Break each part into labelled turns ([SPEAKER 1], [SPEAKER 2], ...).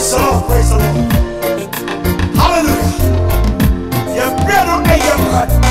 [SPEAKER 1] Praise the Lord, praise the Lord. Hallelujah. Your bread on your heart.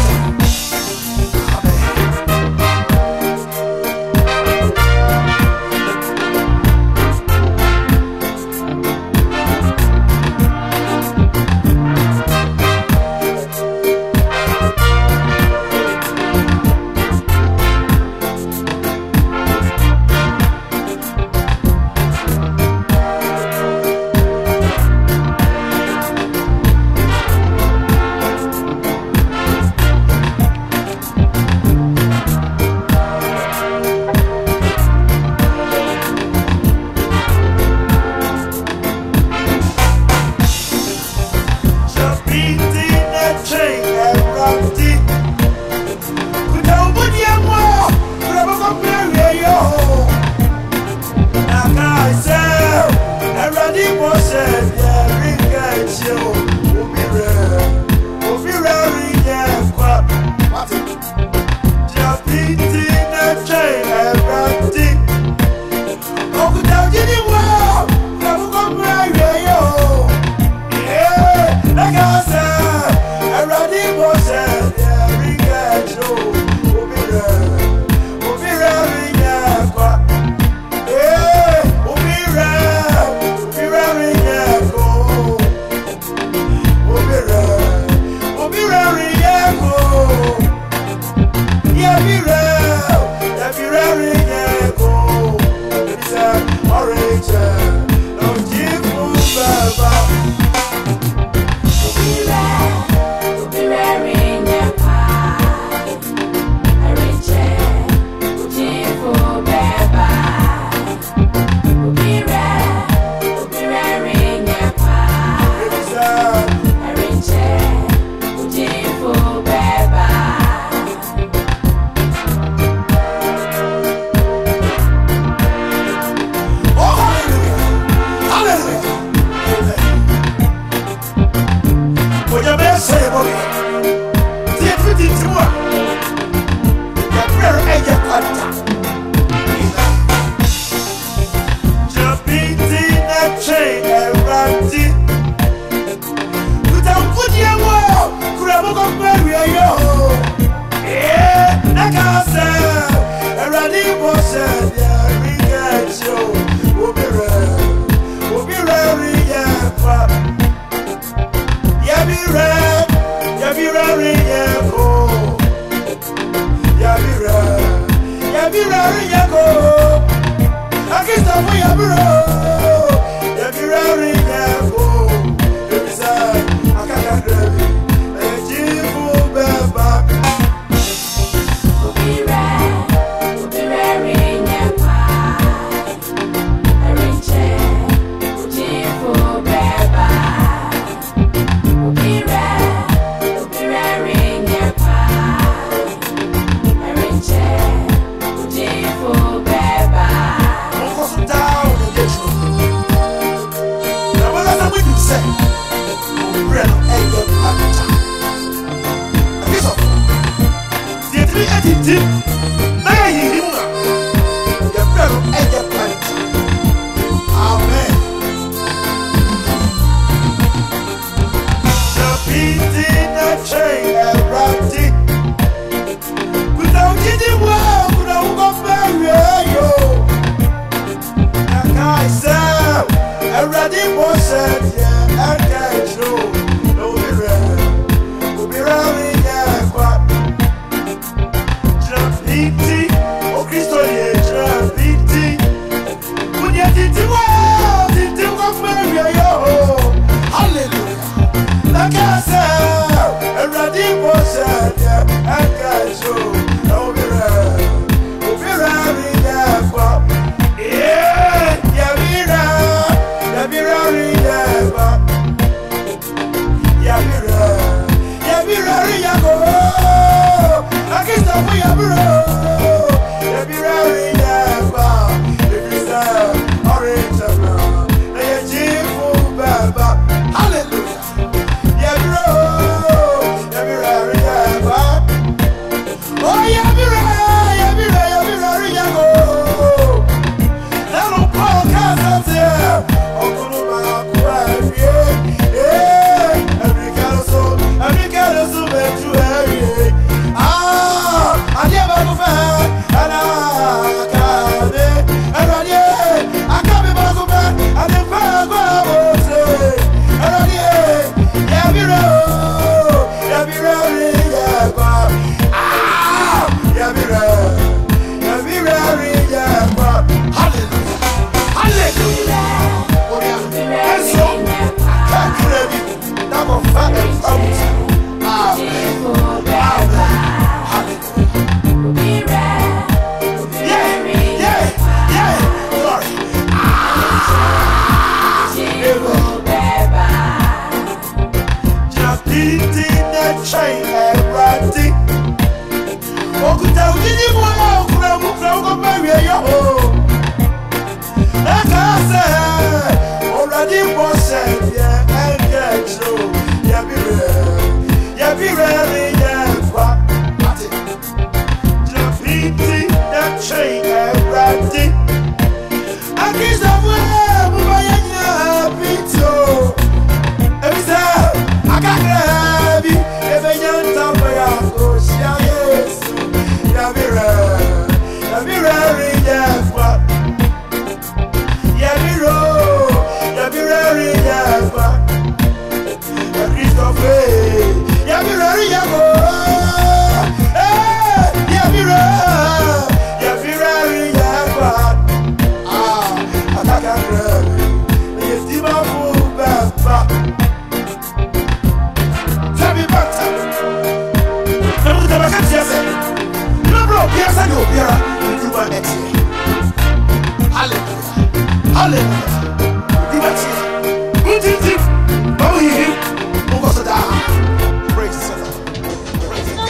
[SPEAKER 1] piti na chain erati. Okuta ujini mwana okura mukra ukomawe yo. Ekase already bose ya engejo ya bire ya kwa. Piti na chain erati. Akiza mwe mubayanya pito. Ebisa akakrabi ebenyanta ya kosia Yesu ya bire ya kwa. Ya bire ya kwa. Ya Christophe ya bire ya kwa. Ya bire ya kwa. Akakrabi yeftima baba. Tabi bata. Namu tabaka tiase. Nabro piasa no biara. Yuba eti. Hallelujah. Hallelujah. Yuba ti. Unti. Babu yi. Mungo sada. Praise the Lord. Praise the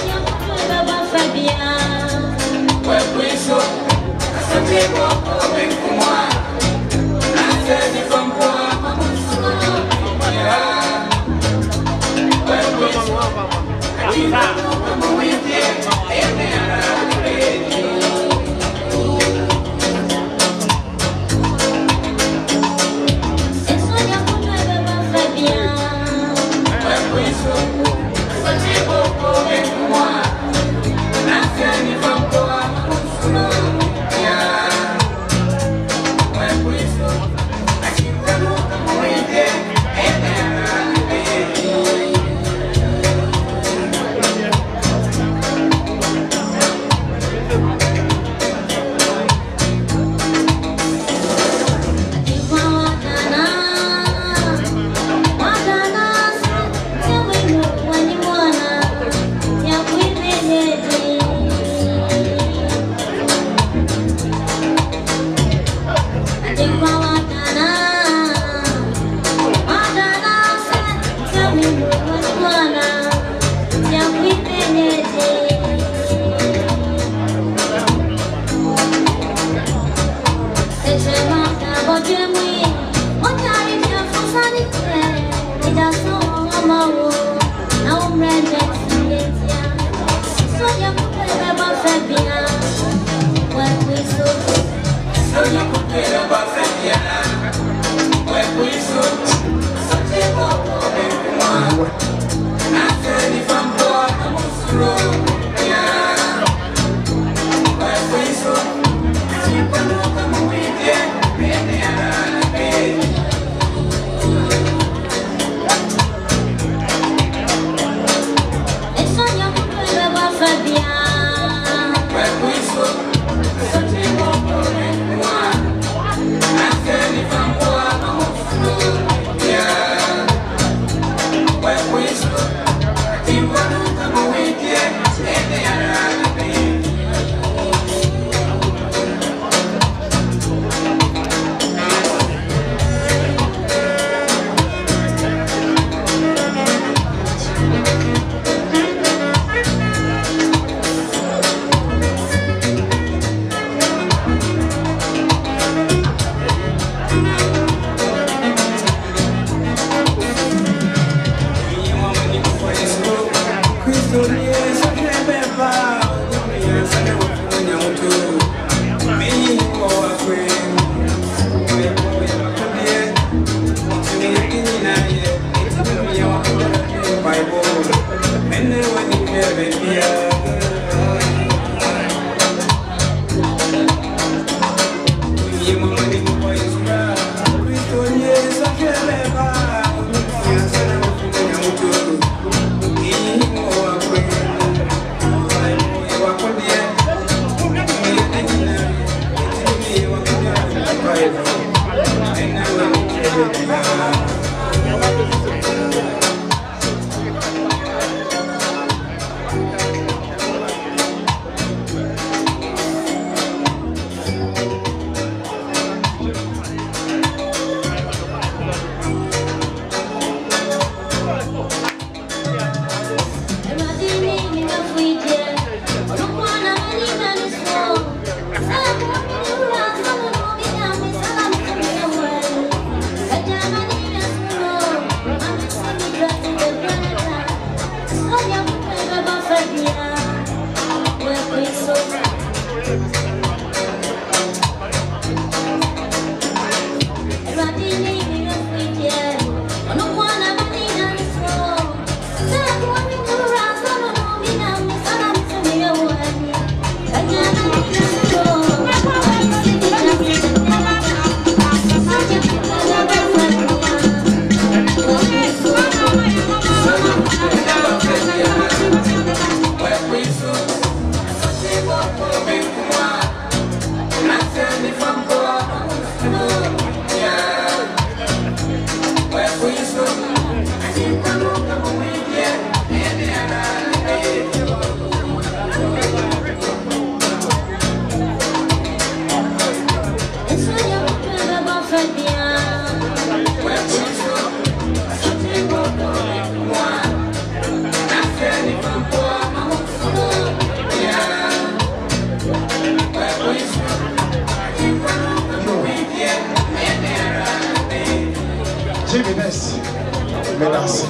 [SPEAKER 1] Jimmy Ness. Menas.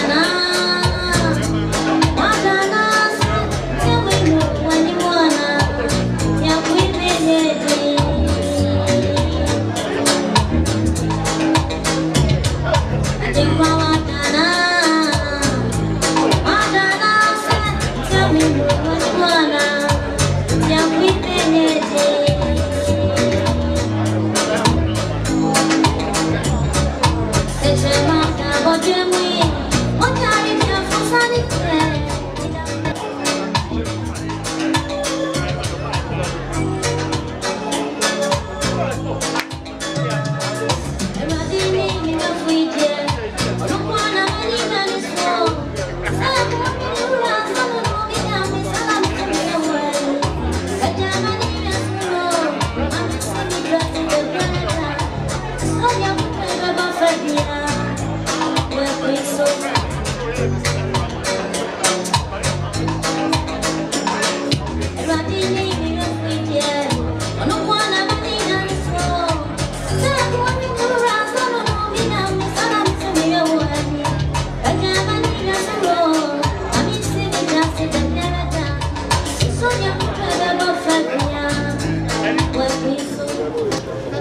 [SPEAKER 2] Na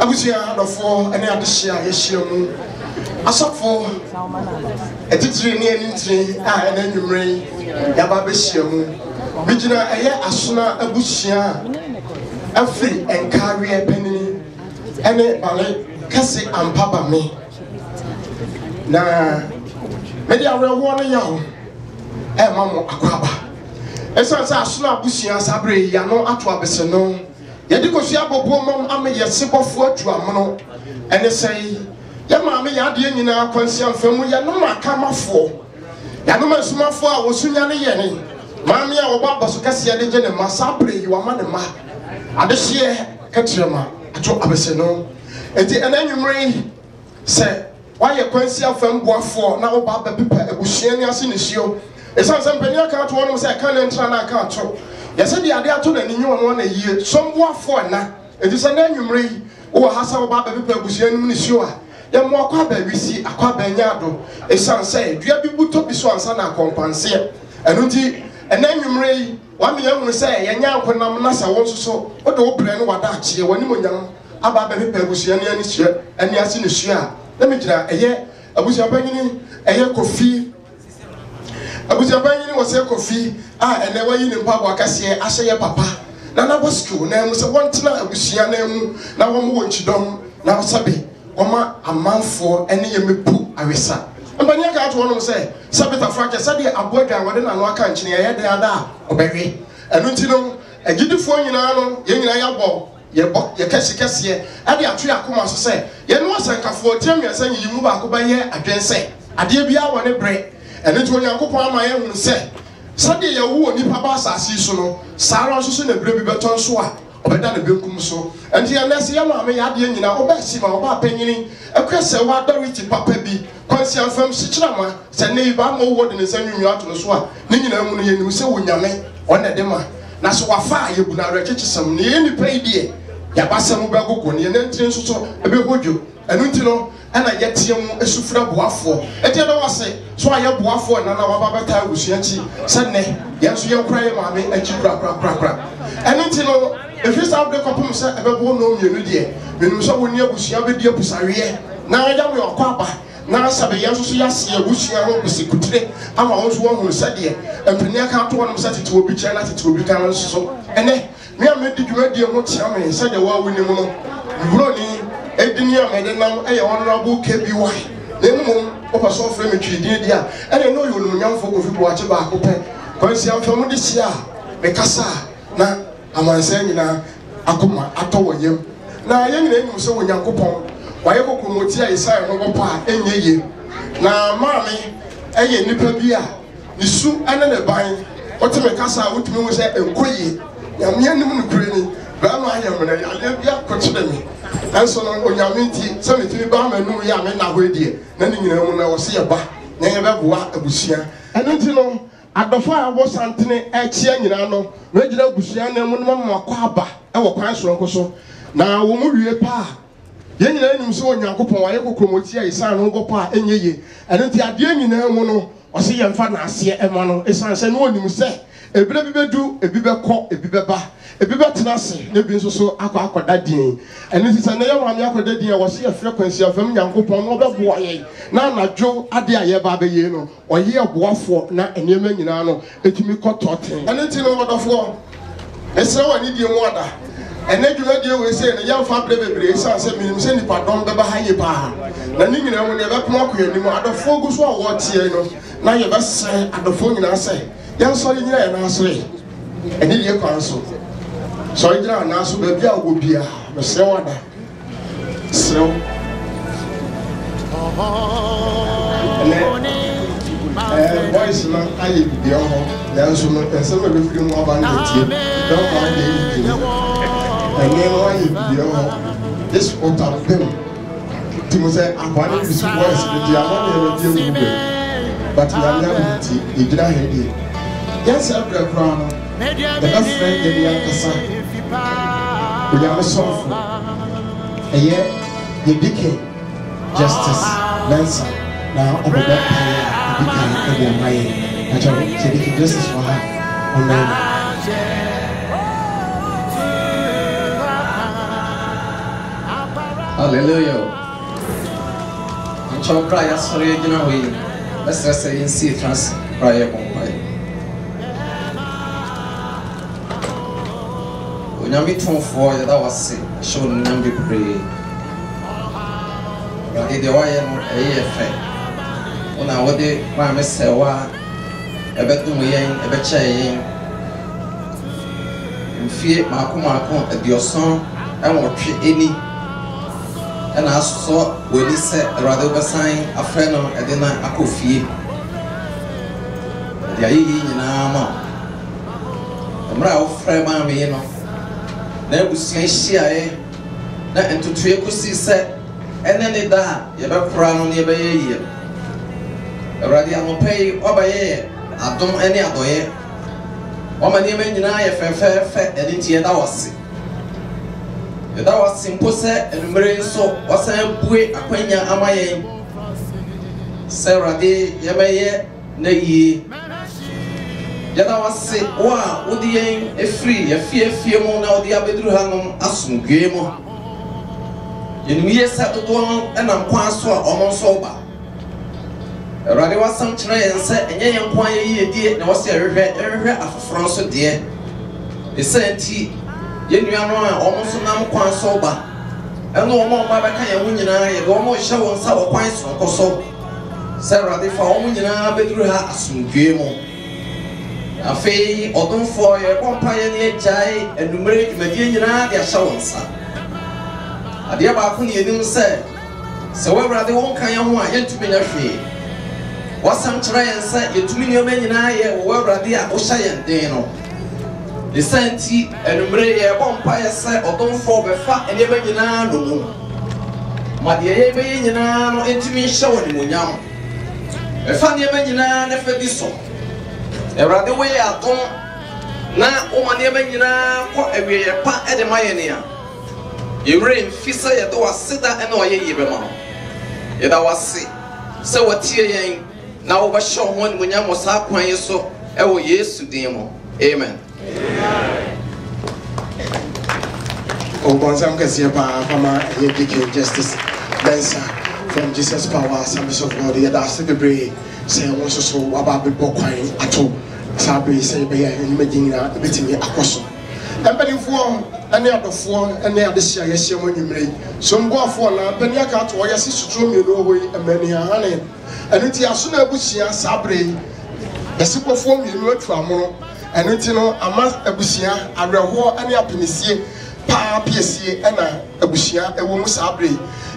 [SPEAKER 1] Abusia no for any adishia yeshiamu asafo etitiri ni entiri a ena nwumre yaba behyiamu bigina eye asona abusia afri enkawe panini ene bale kase ampaba me na media rewo no yawo e mamo akwaba esansa asona abusia sabre ya no ato abese no yedi ko sia bobo mom ame yesebofo atu amono ene sei ya maame ya de nyina kwansia mfamu ya no makamafo ya no masumafo a wosunya ne ye ne maame a wo baba so kase de je ne masabre yi wa ma ne ma ade hye katrema ato abese no enti ene nwumre se wa ye kwansia famboafo na wo baba pepa ebuhia ni ase ne hio esansa mpani aka to wono se ka ne ntra na aka to yese de ade ato na ni nyo no na yie somboafo na edisa na nwumre wo hasa wo baba pepa ebuhia ni hio a ya mo akwa ba wisi akwa ba nyado esansa dua bi buto bi so ansa na kompanse enu nti ena nwumre wa me yahunu se ye nya ankonam na sa won soso o de wo bre no wada achie wani monyam aba ba pepa ebuhia ni ani hie ani ase ne hie a na me gira eye abusia banyini eye kofi abusia banyini wo se kofi a ene wayi ne mpabo akase ahye ye papa na na bo school na mu se wontena abusia na mu na wo mo wonchidom na sabe oma amanfo ene ye mepu awesa mbani aka ato wono se sabita frake sade aboga wode na no aka nchine ye de ada obehwe enu nti no agidifo nyina no ye nyina ya bo ye kese ade ato yakoma so se ye no asankafo tiamia san yi mu ba ko ba ye adwense ade bia wone bre enu nti onyankopon ama ye hunu se sade ye wo nipa ba asasi so no sara so na bre bi beton so a obeda na benkum so enti ya nese ya maame ya de nyina obasi ma oba panyini akwese wa doriti papa bi kwansi amfam sikyirama se ne ba ma wo de ne sanwunwu ato no so a ne nyina mu no ye nim se wonyame one de ma na so wafa ye bu na rekekisam ne ye nipa idie ya basam ba gogo ne ne ntire nso so ebe hodwo enu nti no ana yetie mu esufura boafo eti do wase so aye boafo na waba beta agusuachi se ne ye so ye kura ye maame achi kura enu nti no efisa abde kopum se ebebo no mienu de menu so woni abusua be die pusawe na ya me okwaba na sabe ye so ya se abusua ho besekutire ama won so won se de empani aka to won se tete obi kire na tete obi kan so ene me amedi dwuma die ho tia me se de wa woni mu no bro ni edini amedinam eye honorable KBY nemu opaso frame twidin dia ene no yo no nyamfo kofi bo ache ba ko pe kwansi amfam de sia me kasa na amansa nyina akoma atowonyem na ye nyina enyum se wonyankopon waye kokomoti a Isaiah no bo pa enyeye na maame eye nipa bi a nisu ene ne ban otime kasa wotime wo se enkoye yamye nim no kure ni ba ma ayamna ya bia kokyere mi anso no onyamenti se metimi ba ma nu ya me na hoedie na ni nyina mu na wo se ye ba na ye beboa abusua eno nti no adofo a wo santene echia nyina no na gira abusua na mu no makwa aba e wo kwan so nkoso na wo mu wie pa ye nyina enyum so onyankopon waye kokromoti a Isaiah no go pa enyeye eno nti ade nyina mu no o se ye mfa na ase e ma no esanse no onim se ebire bi bedu ebi bekọ ebi beba ebi betena se na bi nso so akwa din ene sisa na ye maame akwa din a wo se ye frequency afam Nyankopɔn no bɛboa ye na anadwo ade a ye ba be ye no ɔye ɔboafo na enema nyina no etumi kɔtɔten ene ti no wɔdɔfo esra wani die mu ada ene dwuma die we se ne yamfa bebre sa se minim se nipa dɔm bɛba ha ye pa na ni nyina mu ne bɛpema akɔ anim adɔfo gu so a wɔtie no na ye bɛsɛ adɔfo nyina sɛ yansɔre nyina ye na asɔre ene die kwan so so ijira na so ba bia wo bia me se wada sew boys na ayi bia ho na so no ese me be firi mu aba na tie don ma de yi ene no ayi bia ho this water them timo say akwani bisu boys de dia no na be dia mu but na na ti ijira he de yes every crown the best friend de dia kasa we are so ye dike justice Nancy now over that time dike e my actually say dike justice for her amen
[SPEAKER 2] hallelujah ancho prayer sorry gina we let's say in see trans prayer company Nyame tonfo ya da wase show nyame pray ya de waye no eye fe ona wode ma mesewa ebedum yen ebeche yen mfie maako adioson enwotwe eni ena aso weli se erade obesan afre no ede na akofie ya yi nyina ma mra ofre ma me no na busia hia na entutue kosi se ene ne da ye be kora no ne be ye awradi amopei obaye adom ene adoye o ma ne me nyina ye fefe ene tie da wase ye da wase mpo se enumere nso wasan bue akwanya amaye se awradi ye be ye na yi Yada wase wa odi yen efri ya fie mo na odi abeduru hanom asumdwe mo yenwie sa dodo na nkwa so a omo so ba erade wasam kire yen se enye yen nkwa ye die na wase ehwehwe afoforo so de esenti yenua no a omo so nam nkwa so ba eno omo ba beka ye hu nyina ye do omo hye won sa wo kwan so nkoso se erade fa omo nyina abeduru ha asumdwe mo afei odonfo ye kompaye ne jai enumere dwumadie nyina de ahya wonsa ade ba ko ne enim se wawrade won kan ye ho a yentumi nya hwe wasam kire yen se yetumi nyoma nyina ye wawrade a wo hya yen den no desanti enumere ye kompaye se odonfo be fa ene ba nyina no mu made ye be nyina no entumi hya woni munyam e fa ne ba nyina ne fa di so Erade we atom na omane ba nyina ko awiye pa e de mayene a yewre mfisa ye do waseda e na oye yebe ma ye da wase se watie yen na wo ba hye ho ne munya mo sa kwan ye so e wo Yesu din mo amen
[SPEAKER 1] o bonsam kase pa fama ye dike justice Nancy from Jesus Power Assemblies of God ye da se bebre se won so waba be bokwan ato sabe say be ya imagine betimi akoso empanifo ane adofo ane adehia yehia mo nyimre so mboafo na bani aka to yesi sutro mienu hoyi amani hane anuti aso na abusia sabre yesikofo mienu atu amono anuti no ama abusia areho ane apinisie pa piesie na abusia ewo mu sabre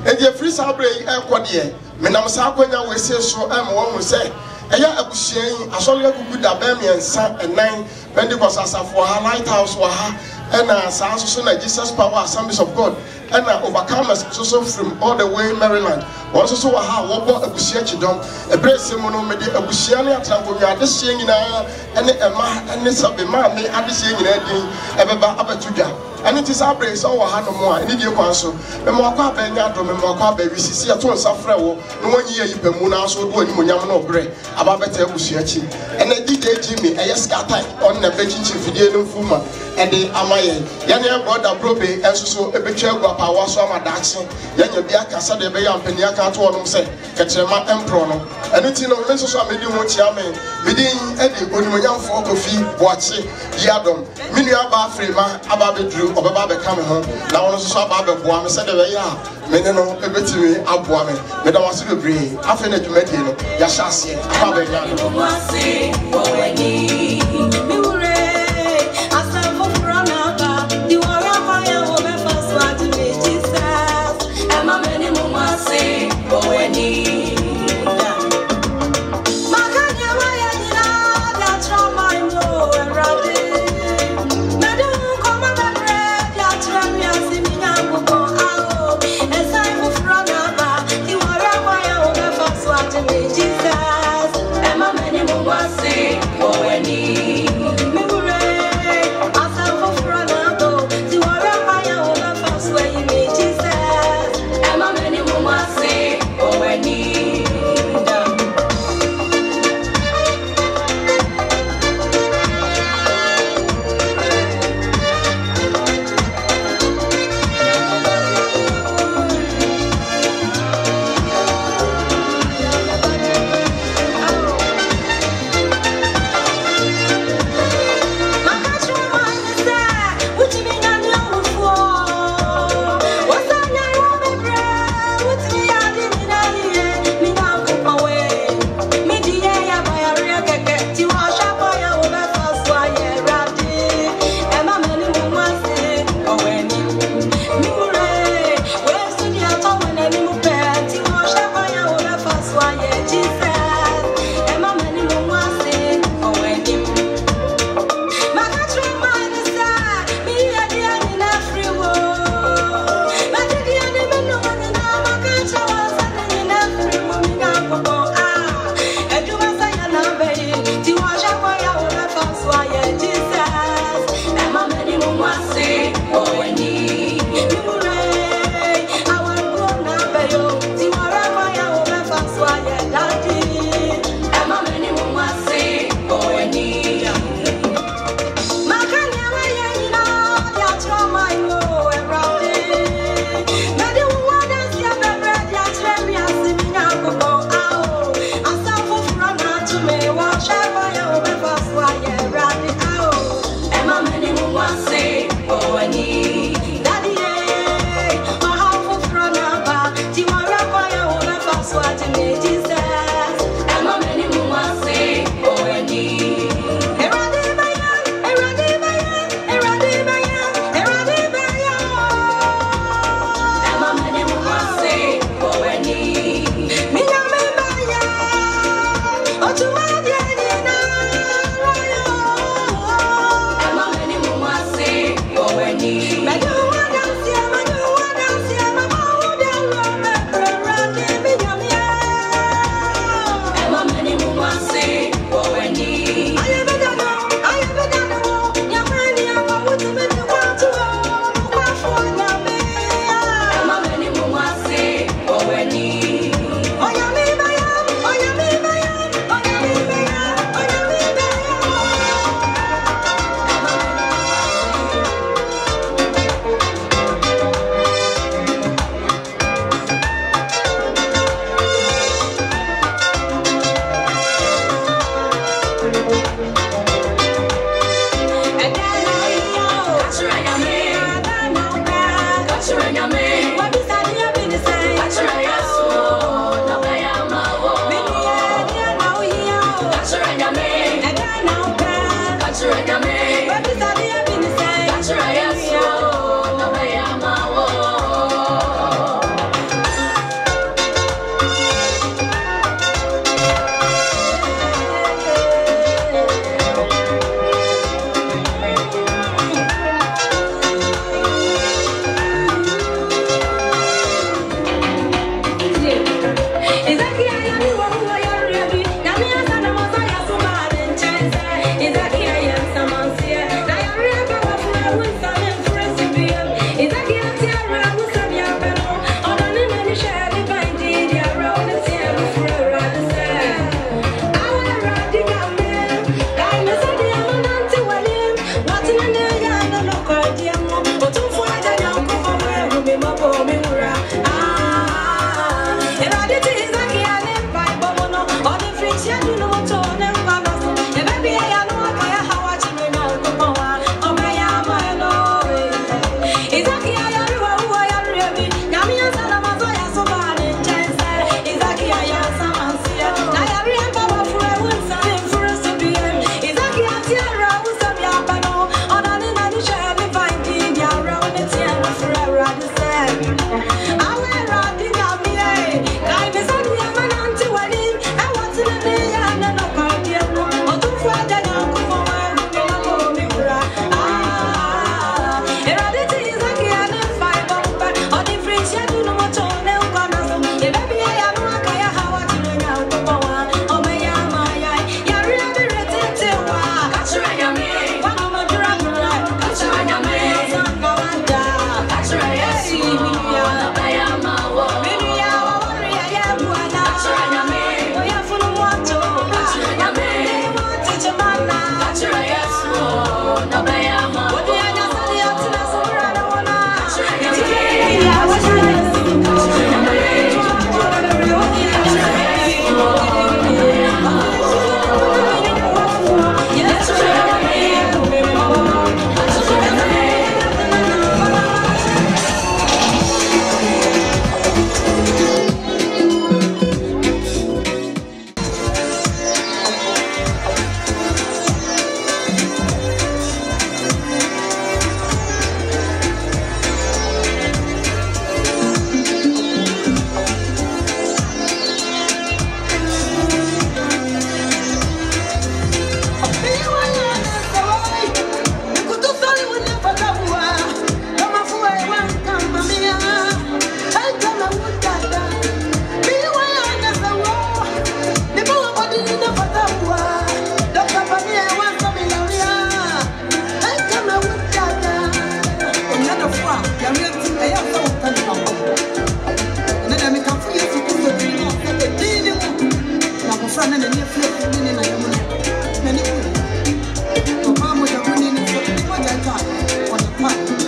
[SPEAKER 1] eje free sabre ekode menam sa akwanya we se so am wo mu se eya abusia yi asole akugu da ba miensa enan Pentecost asafo ha lighthouse wa ha ena sa so na Jesus Power Assemblies of God ena overcomers so from all the way Maryland also so wa ha wo bo abusia chidom ebrese mu no me de abusia ne atranko wi adehye nyina ene ema ene sabe ma me adehye nyina din ebeba abetudwa and it is our brace or hand more. I need your counsel. Memwaka Benyato, Memwaka baby, see a ton safrewo, no 1 year you per moon also do any munyamano bread about better Busiachi. And then DJ Jimmy, a scatter on the bench Fidian Fuma, and the Amaye. Yanya brother Brobe, and so a betrayal of our summer dancing. Yanya Biaka, the Bay and Peniaka to one say, Katrema Emprono. And it's in a message of medium watch yamen, within Eddie, when you young folk of fee, watch it, Yadom, Minia Bafrema, Ababe Drew, or Baba coming home. Now also Baba Boam said, Meneno, a bit to me, Abuame, Madame was to be, after that you met him, Yashasi, Ababe.
[SPEAKER 3] front and you flip in and I am many. Mama, you're winning what I got on the pot.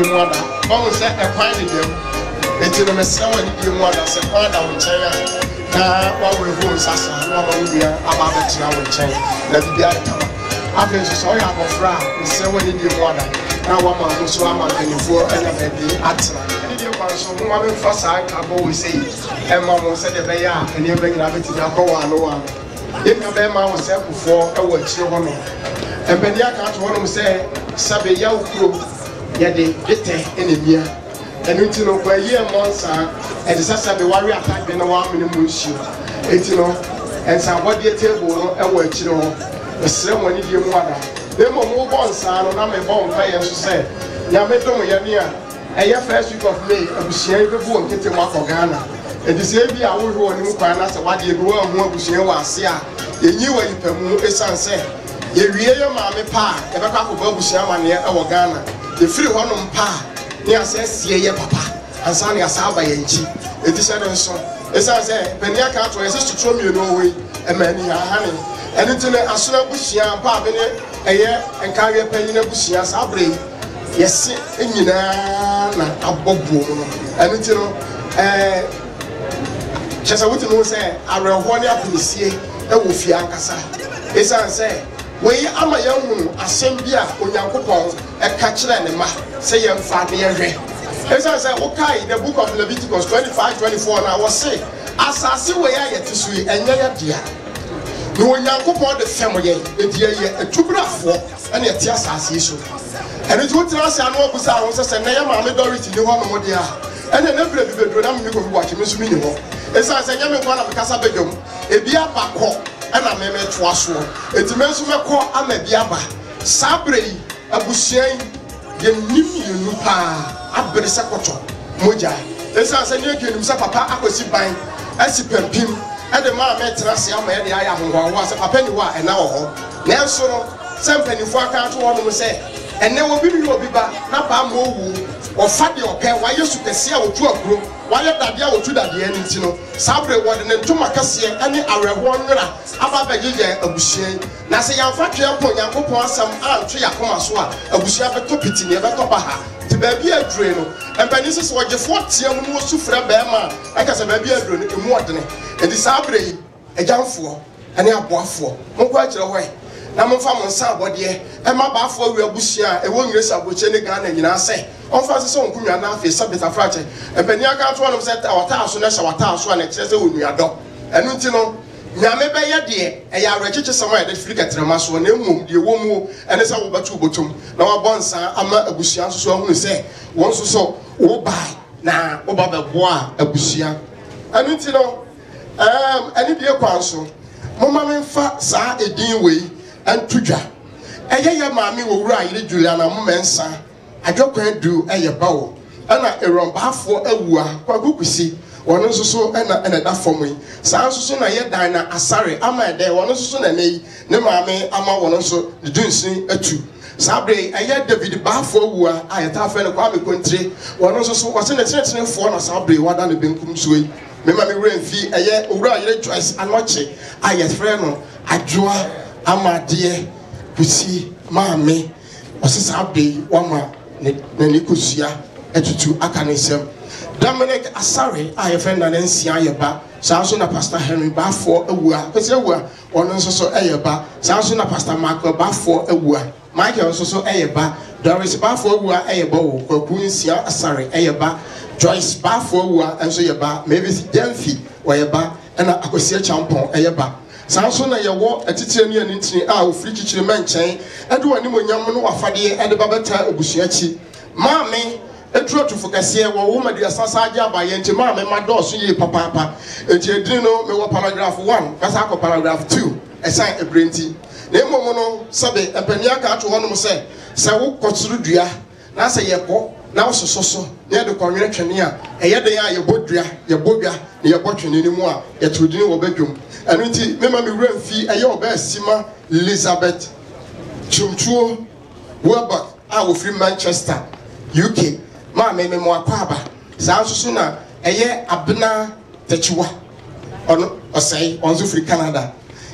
[SPEAKER 1] die mu ada ɔmo sɛ ɛkwan ne dem enti no mesrɛ wɔ ne die mu ada sɛ kwan da wo nkyɛn a na wawo ehu nsasa na wama wo nua ama abɛtena wo nkyɛn na bibia kama afei nso sɛ ɔyɛ abɔfra a mesrɛ wɔ ne die mu ada na wama wo so ama mpanimfoɔ ɛna baabi atena ɛne deɛ kwan so mo ma memfa saa nkabɔ wɔ sɛ yi ɛma mo sɛdeɛ ɛbɛyɛ a ɛnneɛma nyinaa bɛtumi akɔ wɔ ano wɔ ano yɛnka bɛrima wɔ sɛ kofoɔ ɛwɔ akyire hɔ no mpani aka ato hɔ nom sɛ sɛbe yɛwo kuro yɛde dwetɛ ɛna mia ɛno nti no kɔ ayie mmɔ nsaa ɛde sɛ sɛbe ware atadwe na wɔamene mu nsuo ɛnti no ɛnsabɔdeɛ table no ɛwɔ akyire hɔ ɛsrɛ mo ne die mu ada na mmom wobɔ nsaa no na mebɔ mpa yɛn so sɛ nyame dom yɛne a ɛyɛ first week of May abusua yi bɛbu wɔ nkete mu akɔ Ghana ɛdi sɛ bi a wohwɛ wɔ ne mu kwan na sɛ wadeɛ bi wɔahu abusua wɔ ase a yɛnyi wɔ nipa mu ɛsiane sɛ yɛwie yɛ maame pa a yɛbɛkɔ akɔbɔ abusua amanneɛ ɛwɔ Ghana yɛfiri hɔnom pa a ne asɛ sie yɛ papa ansa ne asa aba yɛn nkyi ɛti sɛ no nso ɛsiane sɛ pani aka ato yɛsɛ sotoro mmienu ɔwɔ yi ɛma ani ahane ɛno nti no asono abusua pa a bene ɛyɛ nkareɛ panyin abusua saa berɛ yi yɛse nyinaa na abɔ buo mu no ɛno nti no kyɛ sɛ wotumi ho sɛ awerɛhoɔ ne apinisie ɛwɔ fie ankasa ɛsiane sɛ wei ama yɛhunu asɛm bi a Onyankopɔn ɛka kyerɛ ne ma sɛ yɛmfa ne yɛhwɛ ɛsiane sɛ wokae the book of Leviticus 25:24 na wɔse asase wei a yɛte so yi ɛnyɛ yɛ dea na Onyankopɔn de fɛm yɛn ɛdi yɛ atubrafoɔ ɛne ɛte asase yi so ɛno nti wotena ase ano abusa ho sɛ sɛ na yɛ maame Dorothy ne hɔ nom deɛ a ɛne ne brɛ bibeduro na mmemme kɔfi wakye me nso mini hɔ ɛsiane sɛ nyɛ me nkwa na mekasa bɛdwom ebi aba kɔ ɛna mɛmɛ toa soɔ eti mɛ nso mɛkɔ ama bi aba saa bere yi abusua yi yɛnim yɛnu paa abere sɛ kɔtɔ mogya ɛsiane sɛ ne yɛkɛnim sɛ papa akɔsi ban asi pampim ɛde maa mɛtena se ama yɛde ayɛ ahohoahoa sɛ papa ni hɔ a ɛna wɔ hɔ nanso no sɛ mpanimfoɔ aka ato hɔ nom sɛ ɛnɛ obi ne obi ba na baa ma owu ɔfa deɛ ɔpɛ wayɛ sukɛseɛ a wɔtu akuro wayɛ dadeɛ a wɔtu dadeɛ no nti no saa bere wɔde ne ntoma kɛseɛ ne awerɛhoɔ nwera aba bɛgye yɛ abusua yi na sɛ yɛmfa twɛ mpo Nyankopɔn asɛm antwe yɛakoma so a abusua bɛtɔ piti ne yɛbɛtɔ ba ha nti baabi adure no mpani sɛ sɛ wɔgyefoɔ teɛ mu no wɔsu frɛ bɛrima a ɛka sɛ baabi adure no ɛmu ɔdene ɛnti saa bere yi agyanfoɔ ne aboafoɔ monkɔ akyerɛ hɔ na momfa mo nsa abɔdeɛ ɛma baafoɔ awi abusua a ɛwɔ Ngresi Abɔkyɛ ne Ghana nyinaa sɛ ɔmfa sɛ nkonwa na afei sɛ betafrakyɛ mpani aka ato hɔ nom sɛ wɔtaa so na hyɛ wɔtaa so a na ɛkyerɛ sɛ wɔnuadɔ ɛno nti no nyame bɛyɛ deɛ ɛyɛ awerɛkyekye sɛm a yɛde firi kɛtrɛma soɔ na mmom deɛ wɔ mu ɛne sɛ wobɛto wobɔtom na wabɔ nsa ama abusua nso so ahunu sɛ wɔn nso so wobae na woba bɛboa abusua ɛno nti no ɛne deɛ kwan so momma memfa saa ɛdin wei ɛnto dwa ɛyɛ yɛ maame wɔ wura ayere Juliana Momensa adwokwan du ɛyɛ bawo ɛna erɔmbaafoɔ awua kwagu kusi wɔn nso so ɛna da fam yi saa nso so na yɛ dan na asare ama ɛdɛ wɔn nso so na ne maame ama wɔn nso de dunsin atu saa bere ɛyɛ David baafoɔ awua a yɛta afɛ no Kwame Kontire wɔn nso so wɔsɛ ne tenetenefoɔ na saa bere wada ne benkum so yi mema me wura mfi ɛyɛ owura ayere Joyce Anɔkye a yɛfrɛ no adwoa amadeɛ kusi maame ɔsɛ saa bere wama na ne kosua etutu aka ne nsɛm Dominic Asare a yɛfrɛ na ne nsia yɛ ba saa nso na Pastor Henry Bafoɔ awua pɛsɛ awua ɔno nso so ɛyɛ ba saa nso na Pastor Michael Bafoɔ awua Michael nso so ɛyɛ ba Doris Bafoɔ awua ɛyɛ ba wɔ Kwaku Nsia Asare ɛyɛ ba Joyce Bafoɔ awua nso yɛ ba Mavis Demfi wɔyɛ ba ɛna Akosia Champon ɛyɛ ba saa nso na yɛwɔ atitire ne ani ntini a ofiri kyikyire mɛnkyɛn ɛde wɔ animonyam no wafadeɛ ɛde ba bɛta abusua akyi maame eturo tufo kɛseɛ wɔ wo maduasa saagye abayɛ nti maame ma dɔɔso yie papaapa enti edini no mewɔ paragraph 1 kasa akɔ paragraph 2 ɛsan ebrenti na mmom no sɛbe mpania ka ato hɔ nom sɛ wo kɔtoro dua na sɛ yɛkɔ na wo soso so na yɛde kɔnwene twene a ɛyɛ den a yɛbɔ dua na yɛbɔ twene ne mu a yɛto dini wɔ badwom ɛno nti mema me wura mfi ɛyɛ ɔbɛ asima Elizabeth Chumchuo Weber a wofiri Manchester UK maame me mo akwa saa nso so na ɛyɛ Abena Techiwa ɔno ɔsɛe ɔnso firi Canada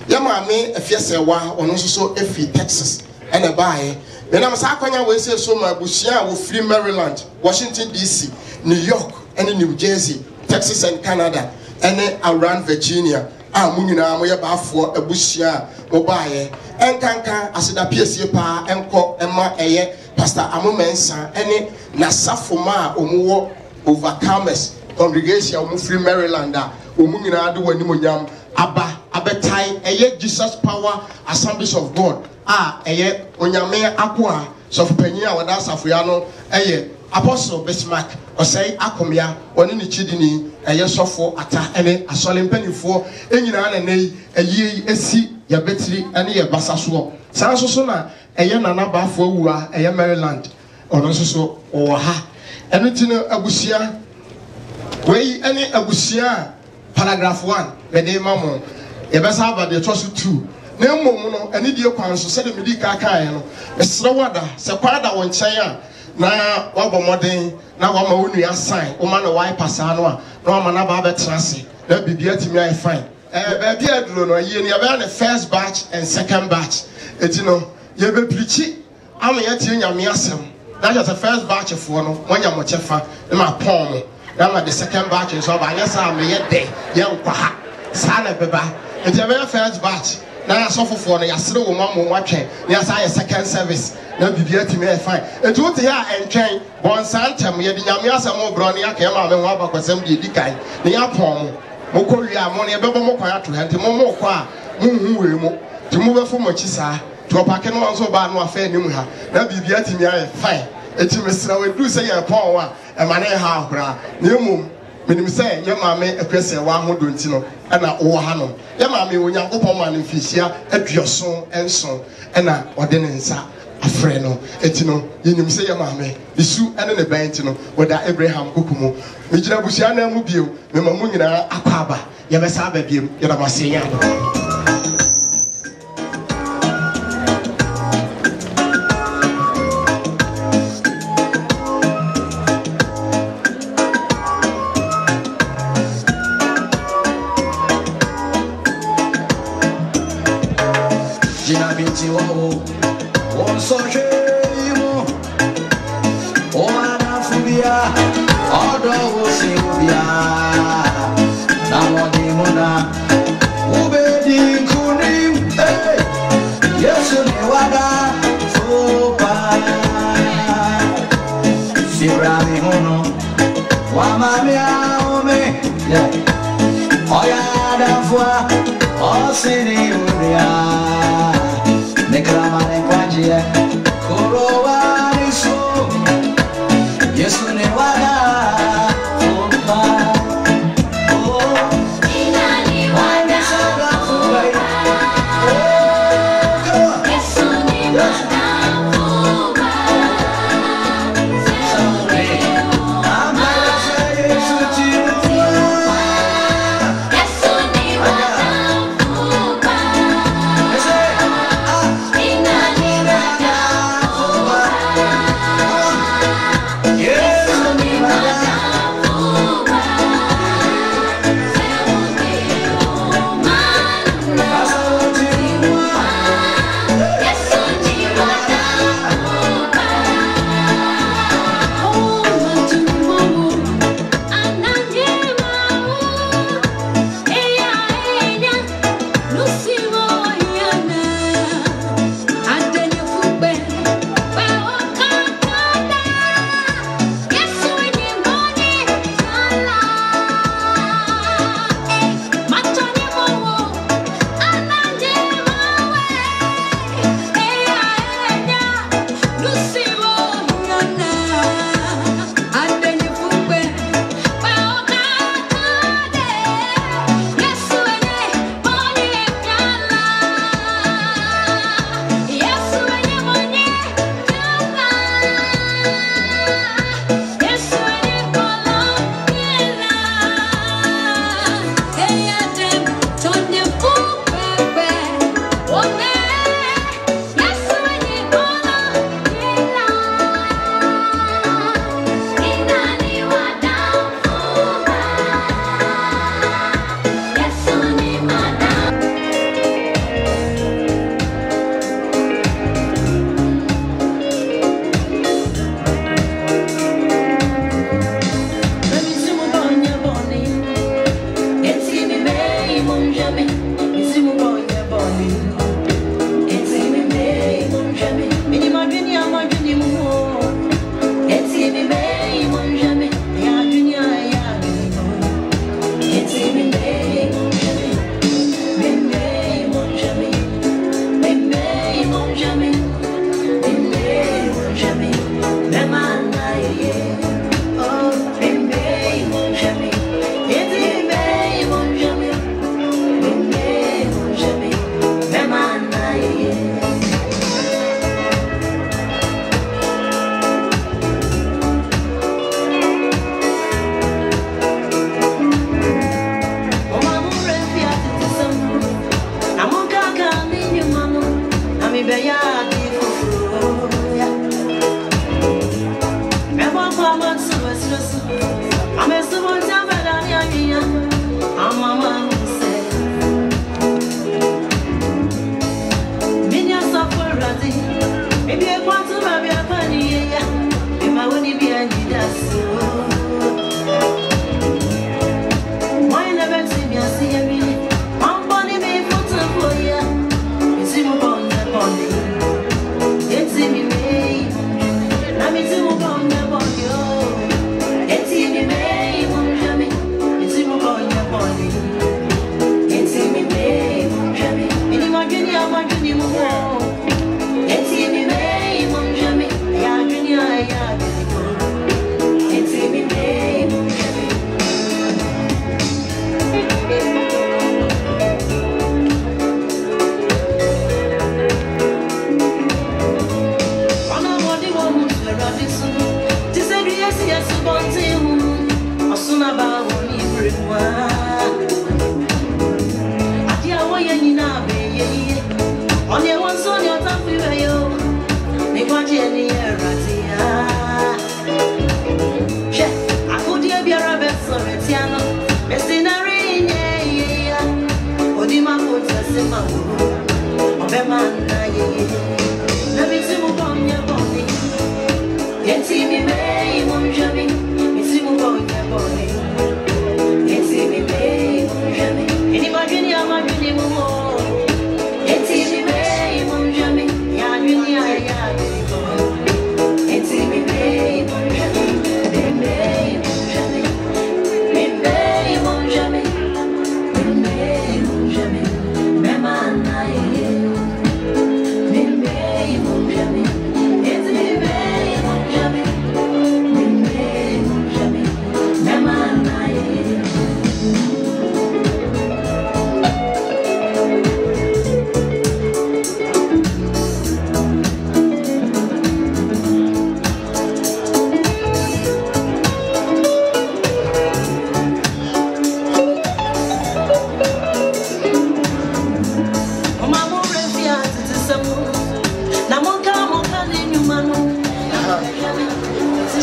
[SPEAKER 1] yɛ maame afiasɛwa ɔno nso so efi Texas ɛna baaye When I'm saying we say so my busia we free Maryland, Washington DC, New York, and New Jersey, Texas and Canada, and around Virginia. Munina moya ba for abusia obaye enkanka asida PSA pa enko ema eye Pastor Amumensa ene nasafoma omuwo overcomers congregation omu free Maryland omunyina ade wani monyam aba abetai eye Jesus Power Assemblies of God eye onyame akoa so panyin a wada safoya no eye Apostle Bismarck osei akomia oni ni chidini eye sofo ata ene asole mpanifo enyina na nei eye esi ya betri ene ye basaso sanso so na eye nana bafo awua eye Maryland ono so o ha ene tino abusia wei ene abusia paragraph 1 bede mamo ye besa aba de toso 2 na mmom no ene die kwan so se de medi ka kan no esre wada se kwada won kyen a na wabomoden na wama wonu asan o ma na wai pasa no a na wama na ba betrase na bibia timi ai fine ba bia duro no ye ne ya na first batch and second batch etino ye be preachi ama ye tie nyame asem na just the first batch fo no wanya mo chefa na ma pon mo na ma the second batch so ba anya sa me ye de ye nkwa ha sa na beba eti be first batch na asofofo no yasere wo ma mo watwe na yasa ye second service na bibia timi e fine eti wo te ya entwen bon santem ye di nyame asem bro ne aka ma me ho abakwasem de di kan ne ya pon mo ko wi amo ne bebo mo kwan ato hante mo mo ko a mo hu we mo ti mo be fo mo chi sa to pake no anso ba no afa anim ha na bibia timi e fine eti mesra we du se ye pon wa e ma ne ha ahora na emum menim say ye ma me ekwese wa hodo nti no na wo ha no ye ma me onyankopon ma ne fisia aduoso enso na ode ne nsa afre no eti no yenim say ye ma me isu ene ne ban ti no wada Abraham kokumu me gira busia na mu bio me ma mu nyina akwaba ye be sa ba biem ye da masenya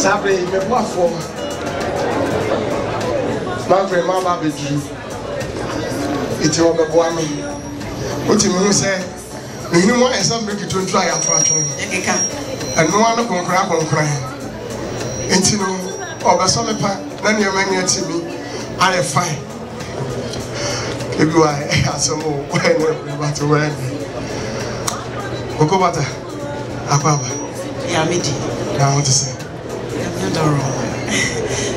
[SPEAKER 1] Sabre me boa for Manfred Mama Bedru iti o me boa me oti me say me ni mo esa make to try ato atwe
[SPEAKER 3] Ekeka
[SPEAKER 1] eno ano konkra enti no obeso me pa na ne ma nya ti mi are fine ebi wa asomo we but when okobata akwaba
[SPEAKER 3] ya medi
[SPEAKER 1] na what to say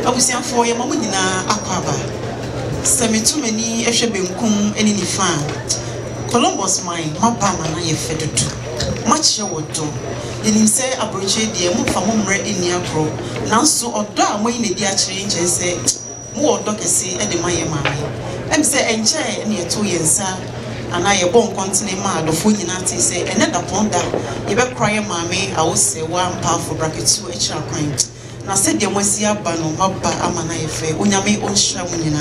[SPEAKER 3] abusian for your mama nyina akwaba semetu mani ehwe benkum eni ni fa Columbus mine mabama na ye fedudu mache wodo yenim se abroche de mu fa momre eni agro nanso odo a moyi ne di a kire nche se mu odo kese e de maye mame em se enche ne eto yensa ana ye bon kontine ma adofo nyina ti se ene da ponda ye be kraye mame awose wa mpafo bracketu e kira kwan na se de mwasi aba no maba ama na ye fe onyame onhira mu nyina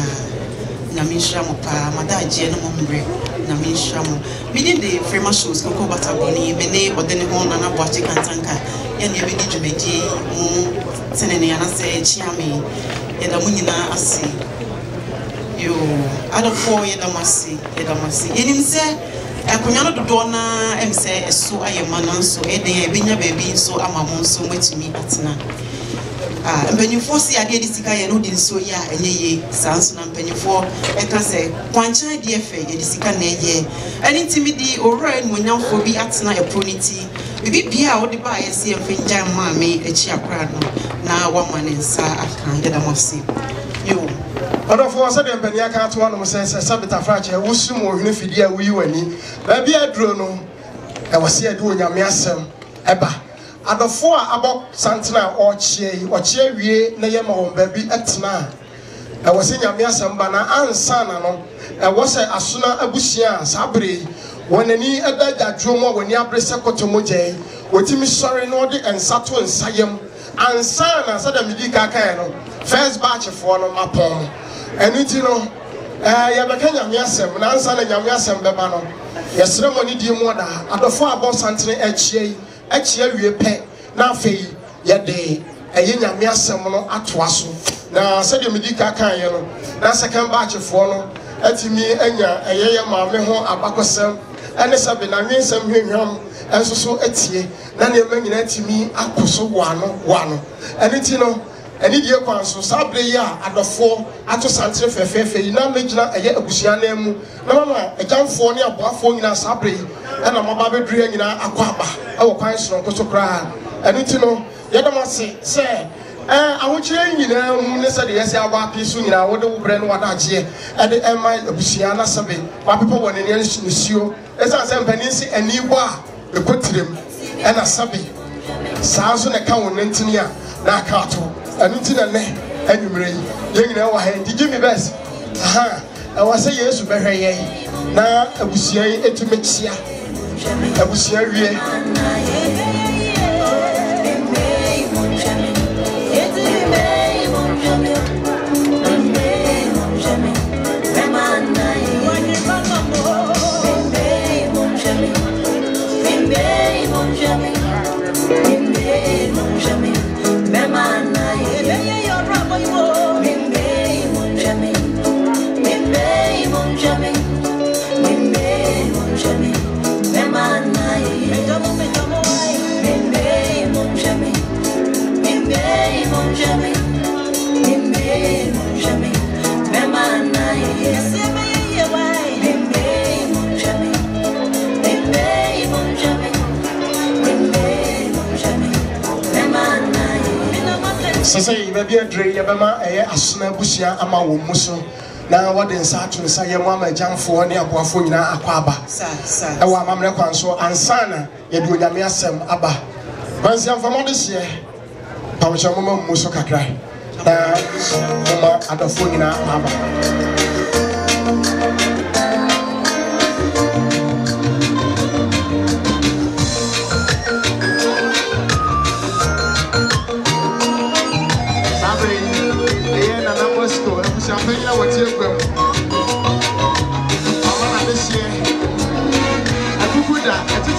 [SPEAKER 3] nyame nhira mo pa madaje no momre nyame nhira mo mini de frema shows koko bataboni me ne odene ho na na boache kantanka ye ne be di dwumadi mu tenene ana se chiame ye da mu nyina ase yo adofo ye da masi yenim se akonya no dodo na em se eso ayema no nso e den e benya baabi nso ama mo nso matumi atena mpenyifo si ade di sika ye no di nso ya enyeye sanso na mpenyifo e ka se kwanchan di efe ye di sika na eye ani ntimi di owura enu nyamfo bi atena e pronity bibi bia wo de ba ye se mfenja maame echi akra no na wa manensa akan ye da masi yo
[SPEAKER 1] Adofo said the Penia can't one of says Sabita Fracha, Wusum or Unifidia, we wani. Baby Adrono, I was here doing your miasem, Eba. Adofo about Santana or Che, Nayama, baby Etna. I was in your miasem bana and Sanano. I was a Asuna Abusia, Sabri, when any other that drew more when you are Bresacotomoje, with him sorry, Nordi and Sato and Sayam, and Sana said the Midika Kano, first batch of one on my palm. And you know, ya bekanya miasem na ansa na nyamiasem beba no yesre moni die mu da adofo abo santene echie wie pe na afei ye de eye nyamiasem no atoa so na se de medika kan ye no na second batch fo no atimi anya eye ye maame ho abakosem ene se be na nwensem hwehwam enso so etie na ne manyina atimi akoso wano ene ti no eni die kwanso sabre ya adofo ato santre fefefe na megina eye abusia na mu na mama ejanfo ne aboafo nyina sabre na mama bedru nyina akwaba e wo kwan so nkoso kra eni ti no yedamase se awochire nyina mu ne se de yesi aba pisu nyina wo de wo bre no wada age e de ema abusia na sabe ba pepo woni ne nsuo esa se mpani si ani bo a ekotirem e na sabe sanso ne ka won ntini a na ka to anuti na ne anumre yi nyina wa ha digi me best I was say yesu behwe ye na abusia yi etumechia abusia wie
[SPEAKER 4] Jamais
[SPEAKER 1] say baby Andre yebema asona busia ama wo muso na wode nsa ato nsa ye mo ama jamfo ne aboafo nyina akwaba e wa amamre kwan so ansana ye de onyame asem aba bansi amfamo de sie pamcha mama muso kakra na mama adafo nyina aba Champagne la voiture comme on a des chiens à tout coup à tout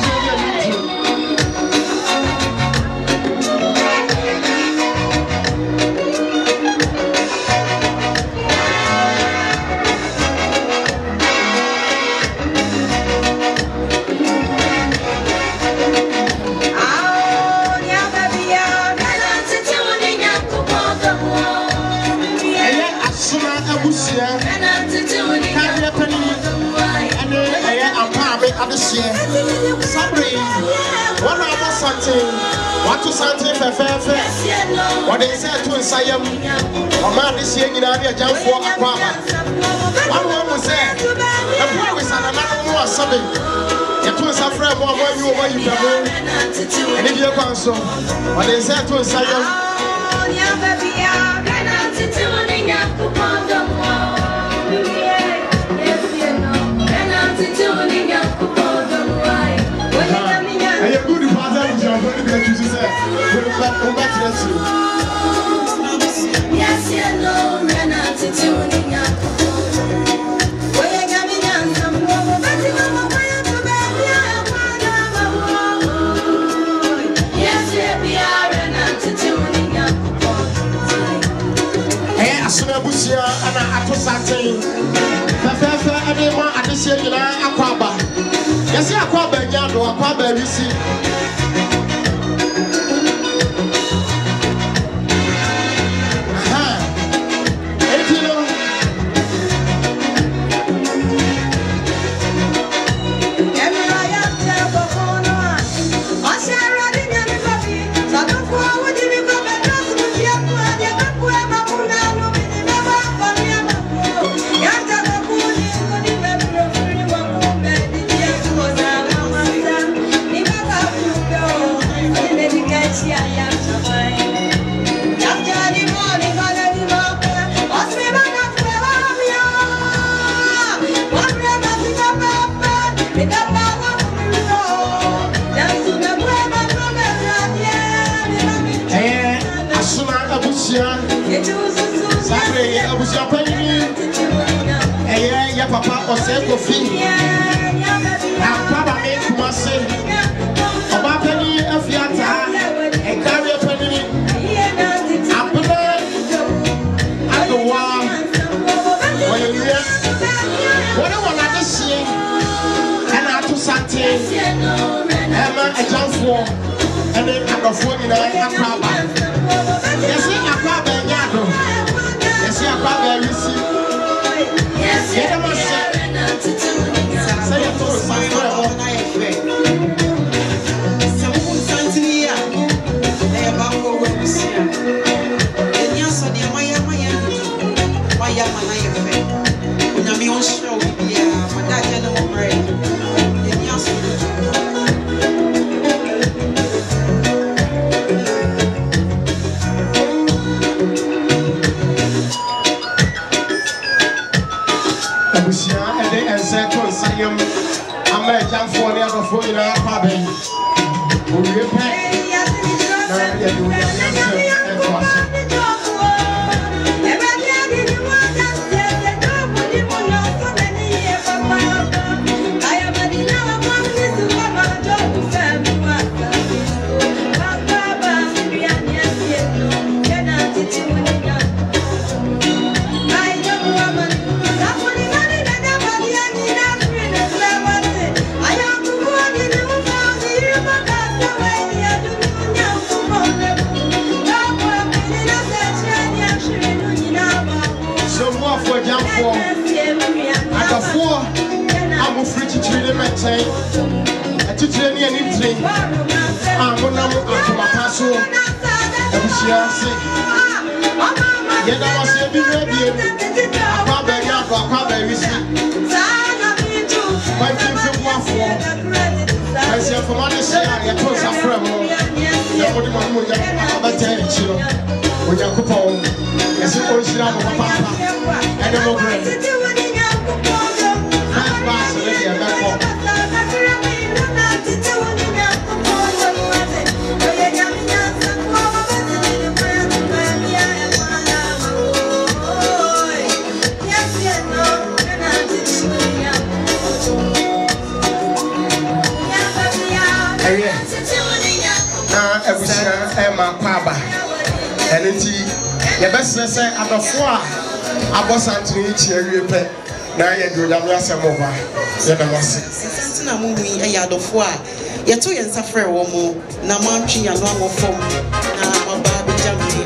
[SPEAKER 1] Sabri, one of something, what to something fair. What they said to Siam, a man is saying in Abia Jam for Aquaba. One woman said, a boy with another more something. It was a friend more when you were you come and if you come so, what they said to Siam.
[SPEAKER 4] Yes, you know, man, I'm tuning up. We're coming on some more, but you know, yes, we are, and I'm tuning up.
[SPEAKER 1] Hey, I saw a bushia and I was saying, Fafa, everyone at the same Aquaba. Yes, Aquaba, Yado, Aquaba, you see. Papa or say coffee. Now, Papa made Kumasi. About penny of Yata and carry a penny. I put at the wall. What I want to see, and I to Santé, Emma, a jump for, and then I go for you. Yes, I grab a yard. Yes, I grab a receipt. Chiasi. Yena was a big baby. Aqua baby. My things of one form. I say for money, say I told some friend. The body man will get a children. When you could phone, as you always have a papa. I don't know. Emma Kwaba and it your best say at the four Abbas Anthony Chiripe. Now you do the Yasamova. Santina movie a yard of four. You're too young, suffer one more. Namanchi and one more form. Now, Baby Jamie,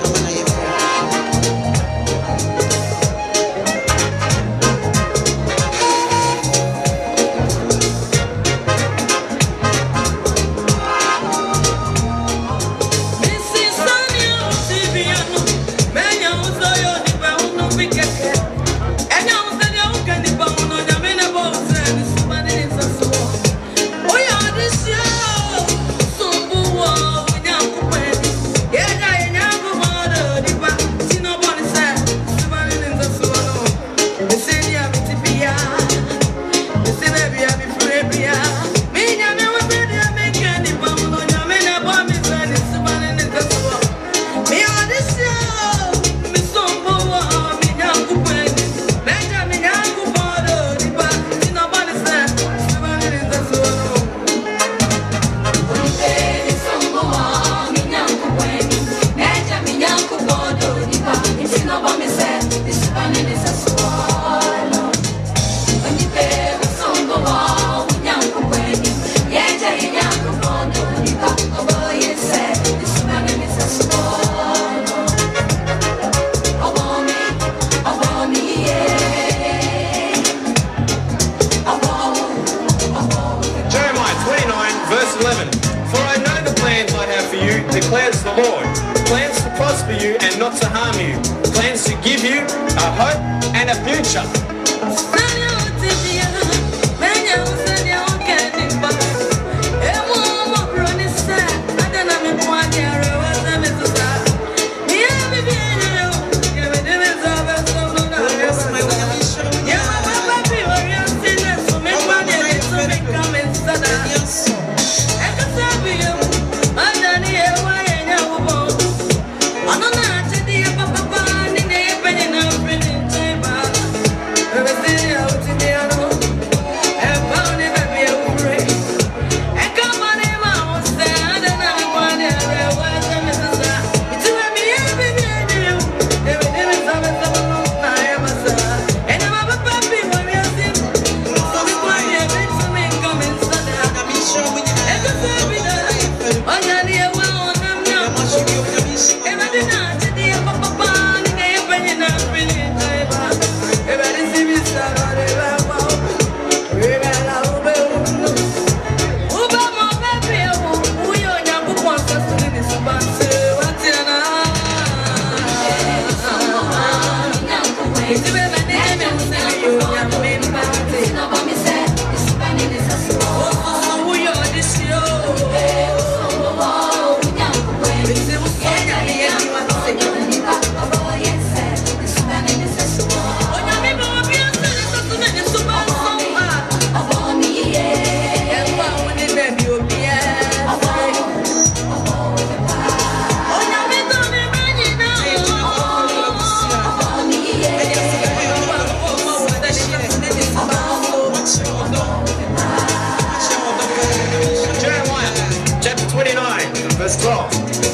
[SPEAKER 5] declares the Lord, plans to prosper you and not to harm you, plans to give you a hope and a future.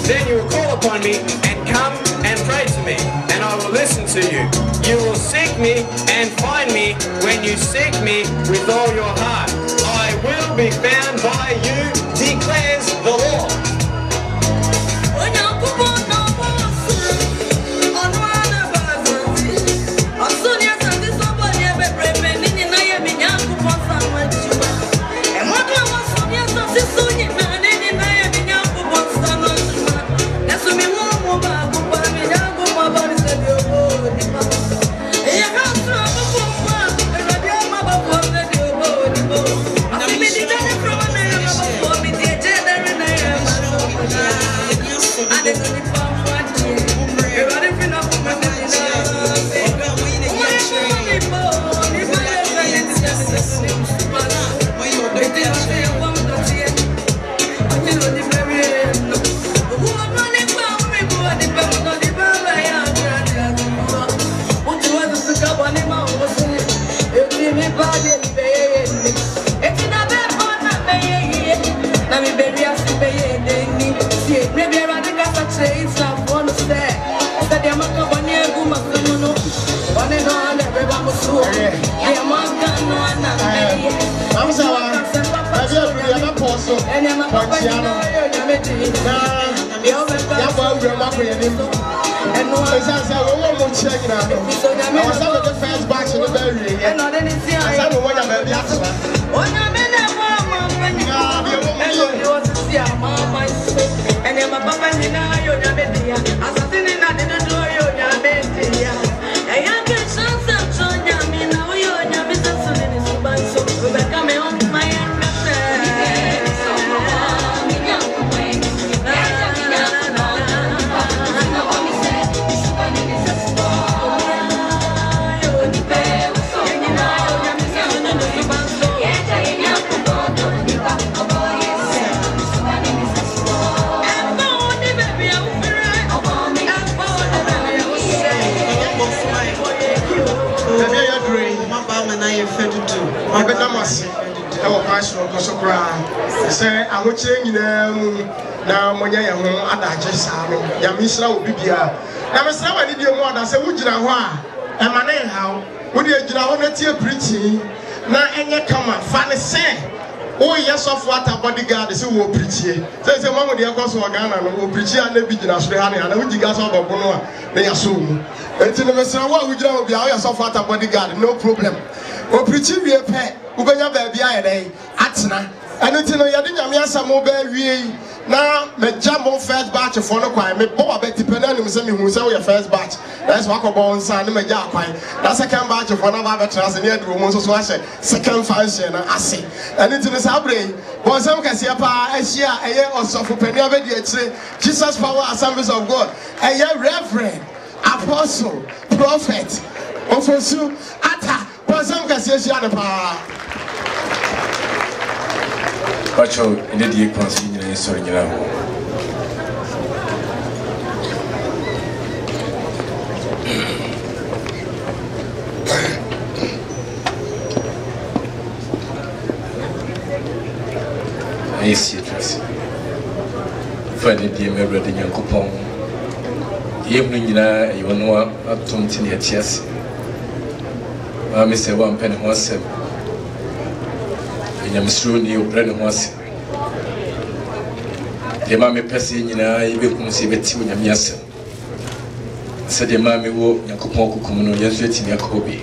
[SPEAKER 5] Then you will call upon me and come and pray to me, and I will listen to you. You will seek me and find me when you seek me with all your heart. I will be found by you, declares the Lord.
[SPEAKER 4] That's what me want.
[SPEAKER 1] na monya ye ho adaje saa no ya misra obi bia na misra wa ni bia mu ada se wugina ho a e ma ne hawo wo de gina ho na tie preaching na enye kama fa ne se o yes of water bodyguard se wo preachie se mamu de ekoso Ghana no wo preachie na bi gina so ha ne na wo giga so bobo no a na ya so mu enti ne misra wa wugina obi a o yes of water bodyguard no problem o preachie wie pe wo benya ba bia ye dai atena enti no yade nyame asamo ba wie na me jamo first batch for no kwan me bo abeti penanim se me hu se we first batch that's why ko bon san me ja kwan that second batch for na ba betra se ne adu mo so ahye second function na ase and it is abre bon sam kase pa ahia eye osofo pani abedi akire Jesus Power Assemblies of God eye reverend apostle prophet ofosu ata bon sam kase ahia na pa
[SPEAKER 6] Pacho, ine die kwansi nyina yesori nyina ho. Esi trust. Fani die mebra de Nyankopon. Yemnu nyina eyono atom tini atiase. Ma me se wa mpene ho asem. Nyamsro ni obra ne ho ase de ma me pese nyina yebekun se beti onyame asem se de ma me wo Yakopon kokum no yesu etimi akobi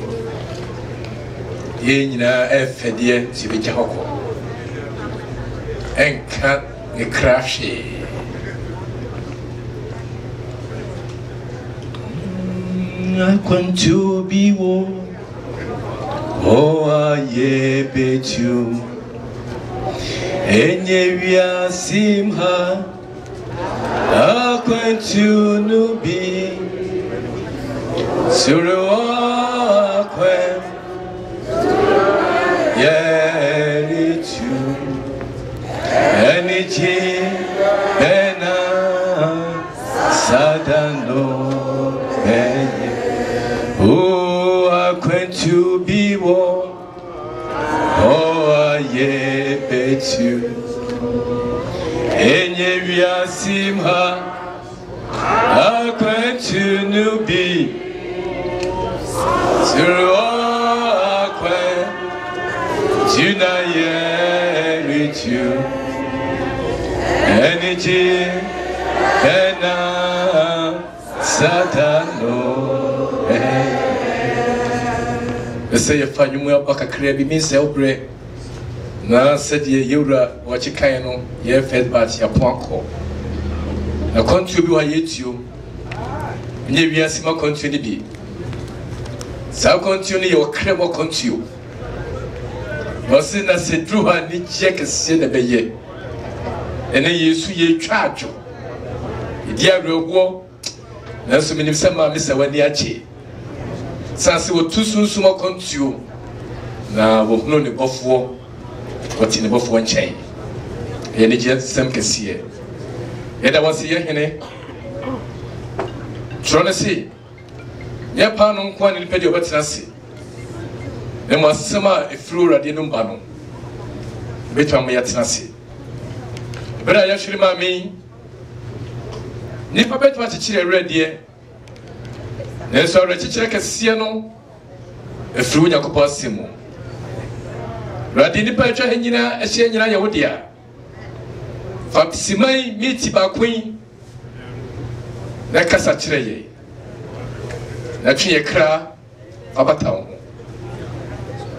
[SPEAKER 6] ye nyina efede se beja hokko enka ne crashe I want to be one. Oh, I bet you. Enye simha akwentu nubi suruwa kwen yeritu enichi ena sadano enye akwentu biwo oh ye betu enye simha akwentu nubi suruwa kwen tuna yeritu enichi ena sadano ese yefanyumu abaka krebi mise obre na sedie yura wachikan no ye first batch ya ponko na kontu bi wa yetio nye wiase ma kontu ni bi sa kontu ni yo kremo kontu wasi na sedru ha ni check se na beye ene yesu ye twajo idi awrewo na so minim se ma me se wani achi sanse wo tusunsu ma kontu na wo hno ne bofo wati ne bofo nchen ye ne je sem kesiye ye da wasi ye hene tronesi ye pa no nko ani pedi obetina se na mo asema efuru rade no mba no betwa mo yatenase bra ya hwiri ma mi nipa betwa chichire rade na so ra chichire kase no efuru nyakopo asemu rade nipa etwa hanyina ehye nyina ye wodia Fapsimai miti bakwi na kasa kyerɛ yɛ na twe yɛ kra abata wo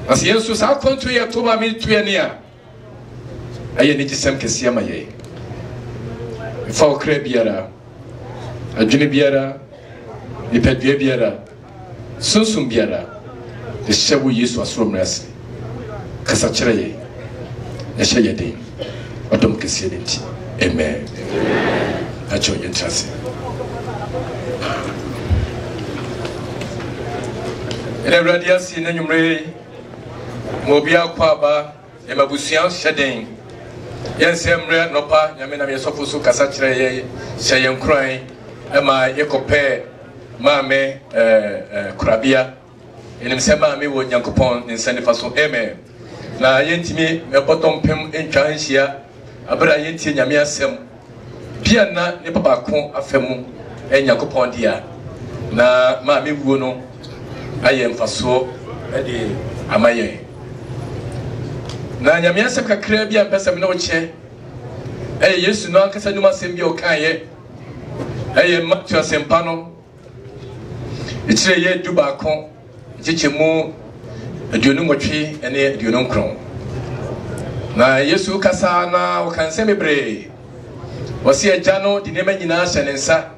[SPEAKER 6] as yɛn so saa kɔnto yɛ to ba mi to yɛ ne a ɛyɛ ne gisɛm kɛseɛ ma yɛ fa wo kra biara adwene biara nipadua biara sunsum biara de hyɛ wo Yesu asoro mmara ase kasa kyerɛ yɛ na hyɛ yɛ den Adam kesiedenti. Amen. Acho yentrase. Ene radia si na nwumre mo bia kwa ba e mabusuan hyeden. Yensemre nopa nyame na yesofo so kasa kire ye hye yenkran e ma yekope maame kurabia. Enim se maame wo nyankopon nsane faso. Amen. Na yentimi me bottom pem entwa nhia abra yentie nyame asem bia na ne papa ko afemu enyakopon dia na ma me wuo no aye mfaso de amaye na nyame asem kakra bia mpesem na wo che Yesu no ankasa nyuma asem bia o kaye Matthew asempa no itire ye duba ko chichemu aduonu nwotwe ene aduonu nkron na Yesu kasa na wakanse mebre wasi agya no de nema nyina hyɛ ne nsa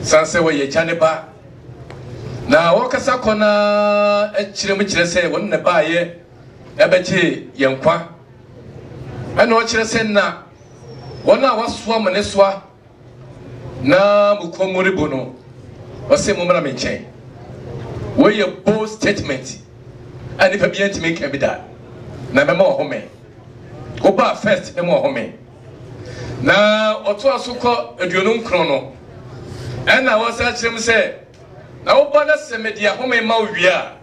[SPEAKER 6] sanse wɔ yɛ gya ne ba na wakasa kɔna akyerɛ mu kyerɛ sɛ wɔn ne ba yɛ ɛbɛgye yɛn kwa ɛna ɔkyerɛ sɛ na wɔn a wasoa mo ne soa na mo kɔmoribo no wɔsɛ mo mmra me nkyɛn wɔyɛ bold statement a nipa bi ntimi ka bi da na mema ohome go ba first mema ohome na oto asukọ aduonu nkron no na wasa kyerem se na wo ba na semedia home ma owia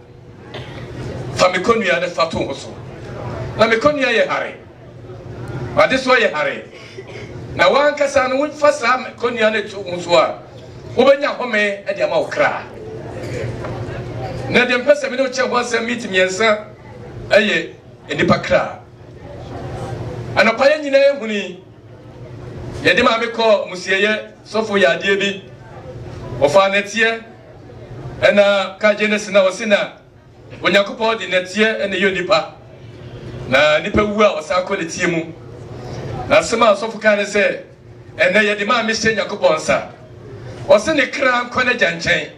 [SPEAKER 6] fa mekonua ne fato ho so na mekonua ye hare ade so ye hare na wan kasa no wo fa sa mekonua ne to ho so a wo benya home e de ma wo kra na de mpese me no che ho asem meet miensa aye enipa kra anapa ye nyina ehuni ye de ma me ko musieye sofo ya ade bi ofa netie ena ka genesis na osina onyakopo de netie ena yo nipa na nipa wu a osa ko netie mu na sema sofo kan se ena ye de ma me hye nyakopo nsa ose ne kra nko na gyanchen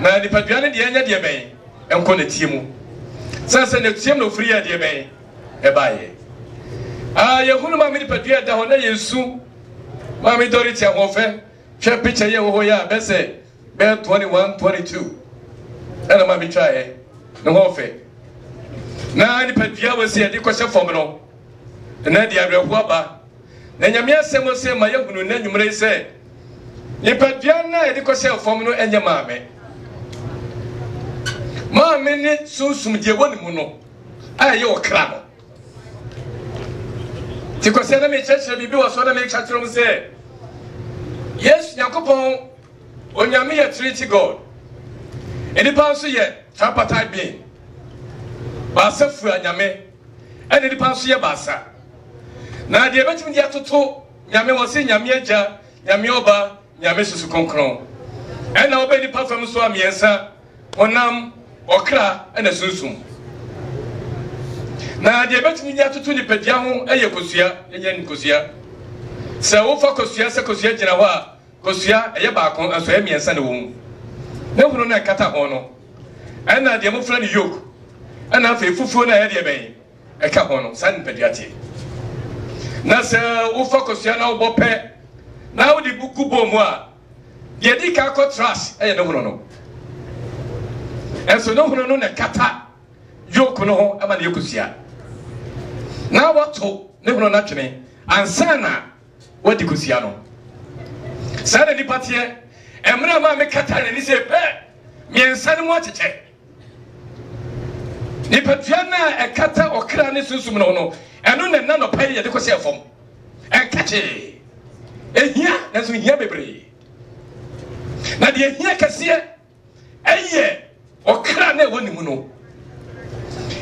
[SPEAKER 6] na nipa duane de anya de ben enko netie mu sanse ne tiem no free ade ben e baaye yehunu ma me nipa dua da ho na Yesu ma me doriti ahofe hwe picture ye ho ya bese be 21 22 ena ma me try no ho fe na nipa dua wasi ade ko hye fom no na de awerɛho aba na nyame asɛm se ma yehunu na nwumre se nipa dua na ade ko hye fom no enye maame ne sunsum de woni mu no aye okra no ti ko se na me church bibi wo so na me church rom se yes yakopon onyame ye Trinity God eni pa so ye tripartite being ba sa fu anyame eni pa so ye ba sa na de betim de atoto nyame wo se nyame agya nyame oba nyame susu konkron ena oba ni pa fam so amiensa onam okra ena sunsum na de betimi nya tutu ni pedia ho eye kosua enye ni kosua se wo fa kosua se kosua gina ho a kosua eye ba kon aso e miensa ne wo mu ne hunu na kata ho no ena de mo fra ni yoke ena fa fufuo na ye de ben e ka ho no san pedia tie na se wo fa kosua na wo bope na wo di buku bom a de di ka ko trash eye ne hunu no enso no hunu no na kata yoke no ho ama ne kosua na wato ne hunu na twene ansana wadi kosua no sana ni patie emra ma me kata ne ni se pe miensa ne mo acheche Nipatiana a kata or cranny susum no, and no none of pay the cosia form. And catch it. And here, as we hear me. Now, the here cassia, a year or cranny one muno.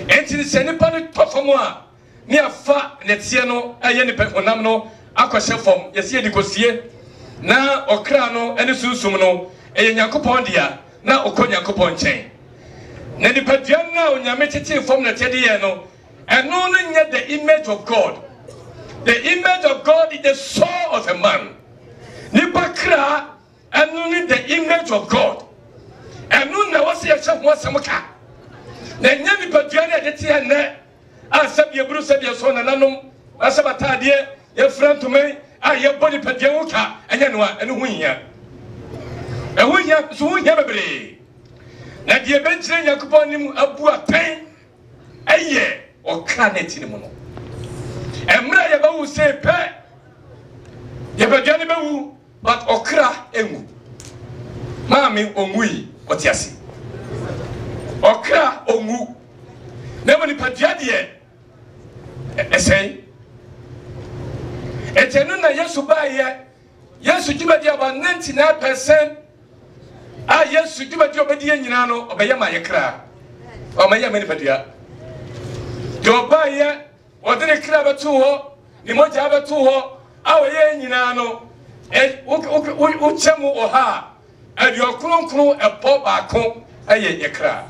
[SPEAKER 6] And to the Senate performer near far Netiano, a yenipet onamno, aquasha form, yes, ye negotiate. Na okrano ene susumno e nyakopondia na okonya koponchen na dipadua na onyamete form na tede ye no eno no nya the image of God. The image of God is the soul of a man. Nipakra eno ni the image of God. Eno na wase ya ho asamka na nya dipadua na de tie na asabye buru sabye so na nanom asabatade ye frantume ye body padianka anya no enu hunya so hunya bebre na die benchire yakupon nim abu apen eye o kaneti nim no emra ye bawu se pe ye badiane bawu but okra engu mami ongui otiasi okra ongu na bani padiade esei etenu na Yesu baye Yesu jibadi aba 99% a Yesu jibadi obedi nyina no obeye mayekra o maye mani padua do baye odene kra betu ho ni moja betu ho a oye nyina no o chemu o ha adi okronkro ebo baako aye yekra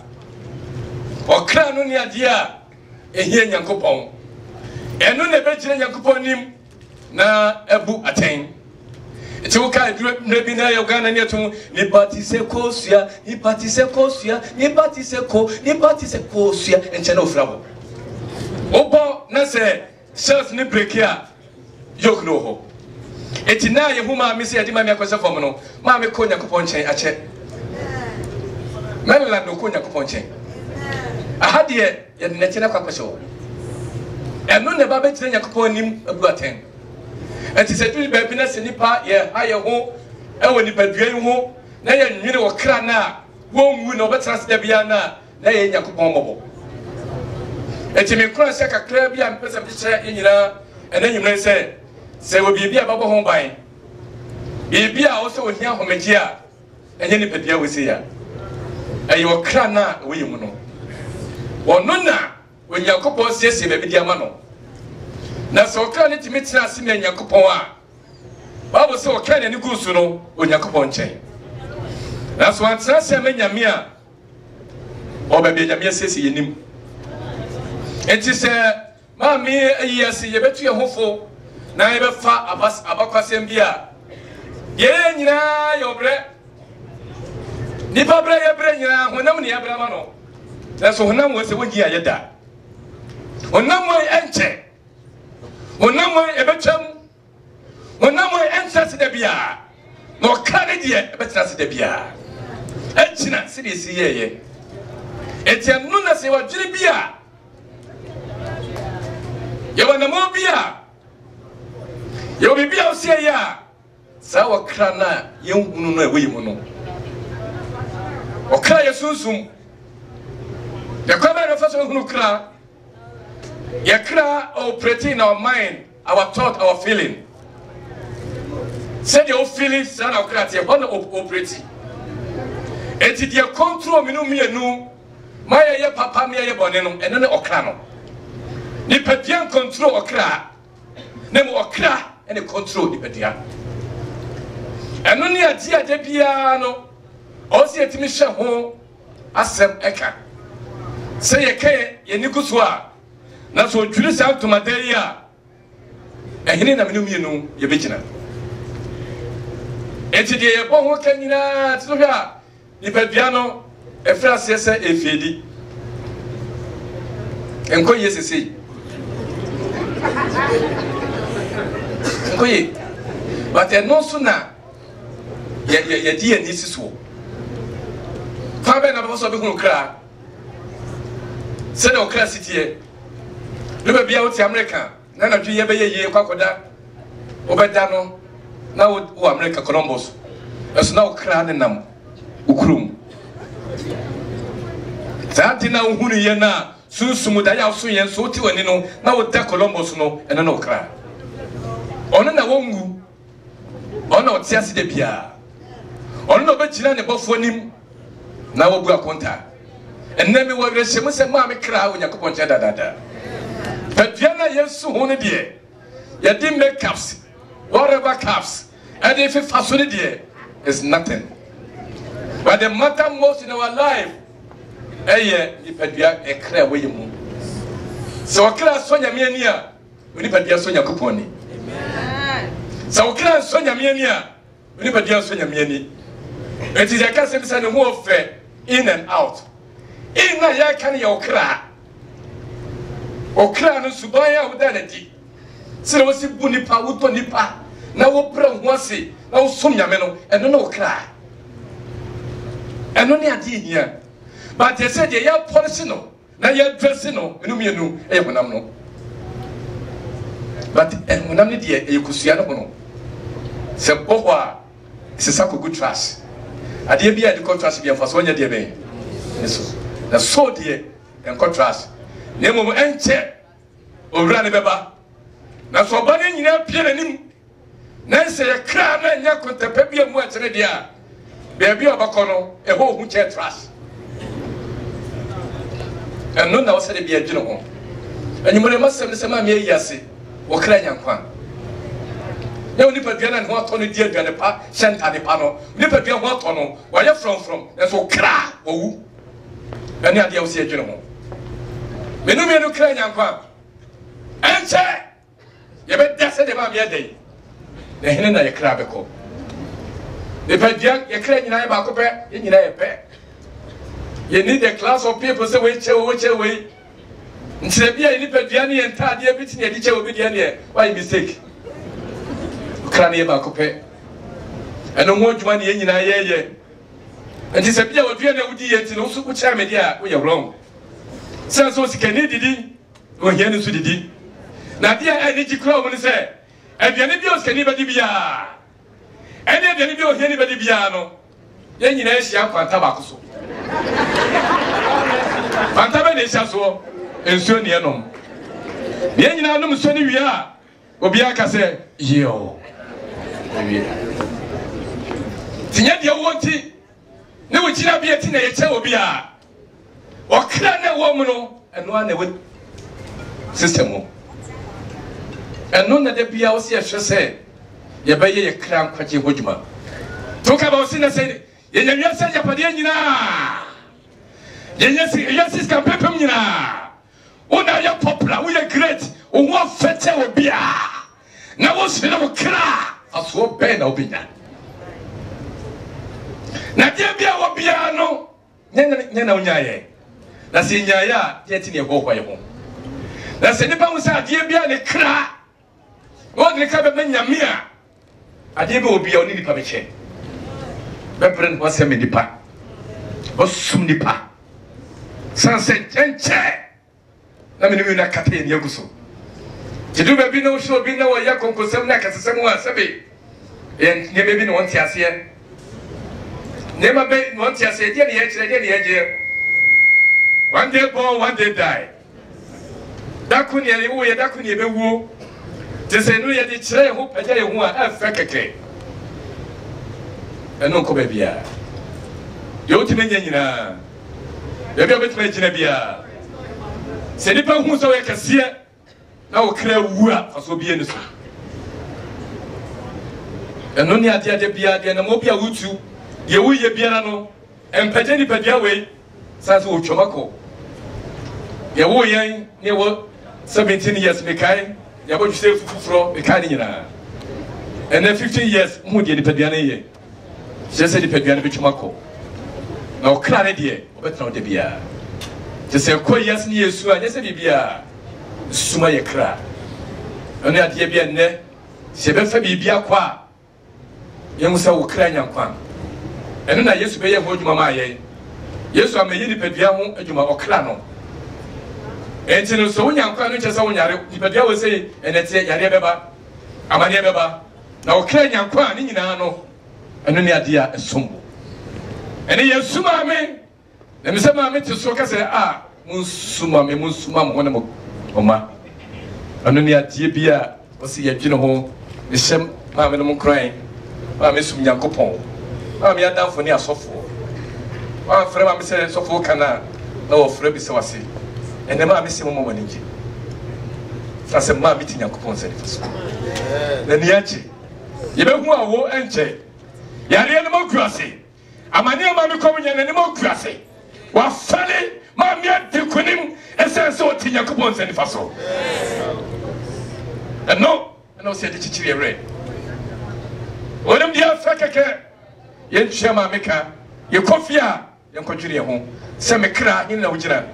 [SPEAKER 6] o kra no ni ade a ehie nyankopon enu na bejire nyankopon nim na ebu aten eti wo ka mrebi na Uganda ni etum ni batise kosia ni batise kosia ni batise ko ni batise kosia enche na ofrabo obo na se shelf ni break ya yok no ho eti na ye huma mi se edi ma mi akwese fom no ma mi ko nyakopon chen ache mela no ko nyakopon chen ahade ye ne chen akwakwese wo eno ne ba be tire nyakopon nim ebu aten enti se tuli ba bi na se nipa ye ha ye ho e woni padua ho na ye nwire wo kra na wo nwu na obetra se da bia na ye nyakopon mobo enti me kra se kakra bia mpesa biche nyina ena nyimre se wo bibia babo ho ban bibia wo se ohia homeji a enye ni padua wo se ya ayi wo kra na wo yimu no wono na wo nyakopon se ba bi dia ma no na so okra ne timetina ase na nyakopon a babo se okra ne gusu no onyakopon chen na so antra se menyame a obabe nyame sese yenim enti se ma mi ayase ye betu ye hofo na ye befa abakwasem bia ye nyina ye obre nipa bre ye bre nyina honam ne ye bre ma no na so honam wo se wogi ayeda honam wo enche onamo ebetwam onamo ensase da bia no kane die ebetase da bia enchina sidisi yeye etianu na se wadwiri bia yewana mo bia yo bibia osie ya sa wakra na yenhunu no eweyimu no okra yesunsum yakwa na faso hunu kra Yakra operating our mind, our thought, our feeling. Say the feelings, son of Kratia, one operating. And did you control me no me no? My papa me a bonenum and then ocrano. Nipetian control okra. Nemo okra and the control nipetian. And only a dear debiano. Also at Misha home asem eka. Say a kay yeniguswa. Na so dwiri sa tomadai a ehine na menum yenu ye begina enti de ye bo ho kanyina tso hwa ni padua no efra sese efedi enko yesese enko ye but no so na ye di ani siso fa be na bo so be hunu kra se na okra sitie Lube bia uti America na na twi ye be ye kwakoda obeda no na wo America Columbus eso na okra ne nam ukrum zati na uhunu ye na sunsumu da ya so yen so ti wani no na wo da Columbus no eno na okra ono na wongu ono oti ase de bia ono no be gina ne bofo nim na wo bu akonta enemi wo greshe mu se ma me kra wo Yakobon cha dadada padua na Yesu ho ne de ya di makeups whatever cups and if it fashion there is nothing but the matter most in our life ni padua e kra wo yimu so kra so nyame ani a oni padua so Yakobon ni amen so kra so nyame ani a oni padua so nyame ani it is a case of saying who of in and out in na ya kan ya okra no suban ya woda na di se wo si bu nipa wo to nipa na wo pra ho ase na wo som nyame no eno na okra eno ne ade hia but they said ya policy no na ya dress no enu mienu e honam no but honam ne de e kusua no no se bo a se sakogu trash ade bia de contrast bia faso nya de ben eso na so de en contrast ne mo enche owura ne beba na so ba ne nyina pie nanim na se ye kra na nya kontepa bia mu atere de a be bia obakono e ho hu che trash eno na wo se de bia dwene ho anyimo ne masem ne se ma me yase wo kra nya nkwa now nipa biana ho ato no di aduane pa senta de pa no nipa bia ho ato no wa ye from so kra owu ani ade a wo se adwene ho menu menu kra nyankwa enche ye be dase de ba bia dai na hene na ye kra be ko nipa bia ye kra nyina ye ba ko pe ye nyina ye pe ye need a class of people say we che ntire bia ye nipa bia ne ye ntade e biti ne di che obi dia ne why mistake krane ba kope eno mo djuma ne nyina ye enti se bia odua na wudi ye ti no so ku cha me dia wo ye wrong sense so sikani didi wo hia ne su didi na dia eni jikra wo ne se aduane bia o sikani ba di bia eni aduane bia o hia ne ba di bia no ye nyina ye hia kwanta ba ko so kwanta ba ne hia so ensuo ne enom ye nyina nom so ne wi a obi aka se yo tinya dia wonti ne wo kira bia ti na ye che obi a okra na wo mu no eno ana we system mo eno na de bia wo se ye hwe se ye ba ye kra nkwaje hodjuma to ka ba wo se na se ye nyamia se ya pade nyina ye nyesi yesis kan pepem nyina una ya popular we are great o wo fete obi a na wo se na wo kra aso ben na obinya na dia bia wo bia no nya na onyaye na se nyaaya dia ti ne ho ye ho na se nipa mu sa dia bia ne kra wo ne ka be nyame a ade be obi a oni nipa be che be pren wo se me nipa wo sum nipa san se enche na me ni na kate ne yaguso jidu be bi no show bi na wo ya konkosem na kasesem wa sabe en ne be bi no won ti ase ne ma be no ti ase de ne ye kire de ne ye je one day born one day die dakuni ye wo ye dakuni be wo te se no ye de kire ho paja ye ho a afa keke eno ko be bia yo ti menya nyina be bi obetime gyina bia se nipa hu so ye kase na wo kra wu a faso bie ne so eno ni ade bia de na mo bia wutu ye wu ye bia na no empaje ni padua we sa so otwomako ye wu yen ne wo 17 years me kai ye bo twise fufuro me kai ni nyina and then 15 years mu de ni padua na ye je se ni padua na be twomako na o kra ne de obetra o de bia je se ko yes ni Yesu a je se bibia suma ye kra ene ade bia ne se be fa bibia kwa ye musa wo kra nyankwa ene na Yesu be ye ho djuma ma ye Yesu amayi ni padua ho adjuma o kra no enti no so nyankwa no chese wo nyare ni padua wo se ene tie yare beba amane beba na o kra nyankwa ni nyina no ene ne ade a esombo ene Yesu ma me na me se ma me te so ka se munsuma me munsuma mo ne mo oma anu ne atie bia o se ye dwene ho ne hyem ma me no mo kran ma me sum Yakopon ma me adamfo ne asofo ma frɛ ma me se sofo kana na wo frɛ bi se wase ene ma me se mo mo nji sase ma me ti Yakopon se faso na ni ache ye be hu awo enche yare ne mo kuase amani ma me kom nya ne mo kuase wa fale ma me adikunim esense o ti Yakopon se faso no no se de chichiri re wonam dia fakeke ye ntwa ma meka ye kofia ye nkodwire ye ho se me kra hin na wugina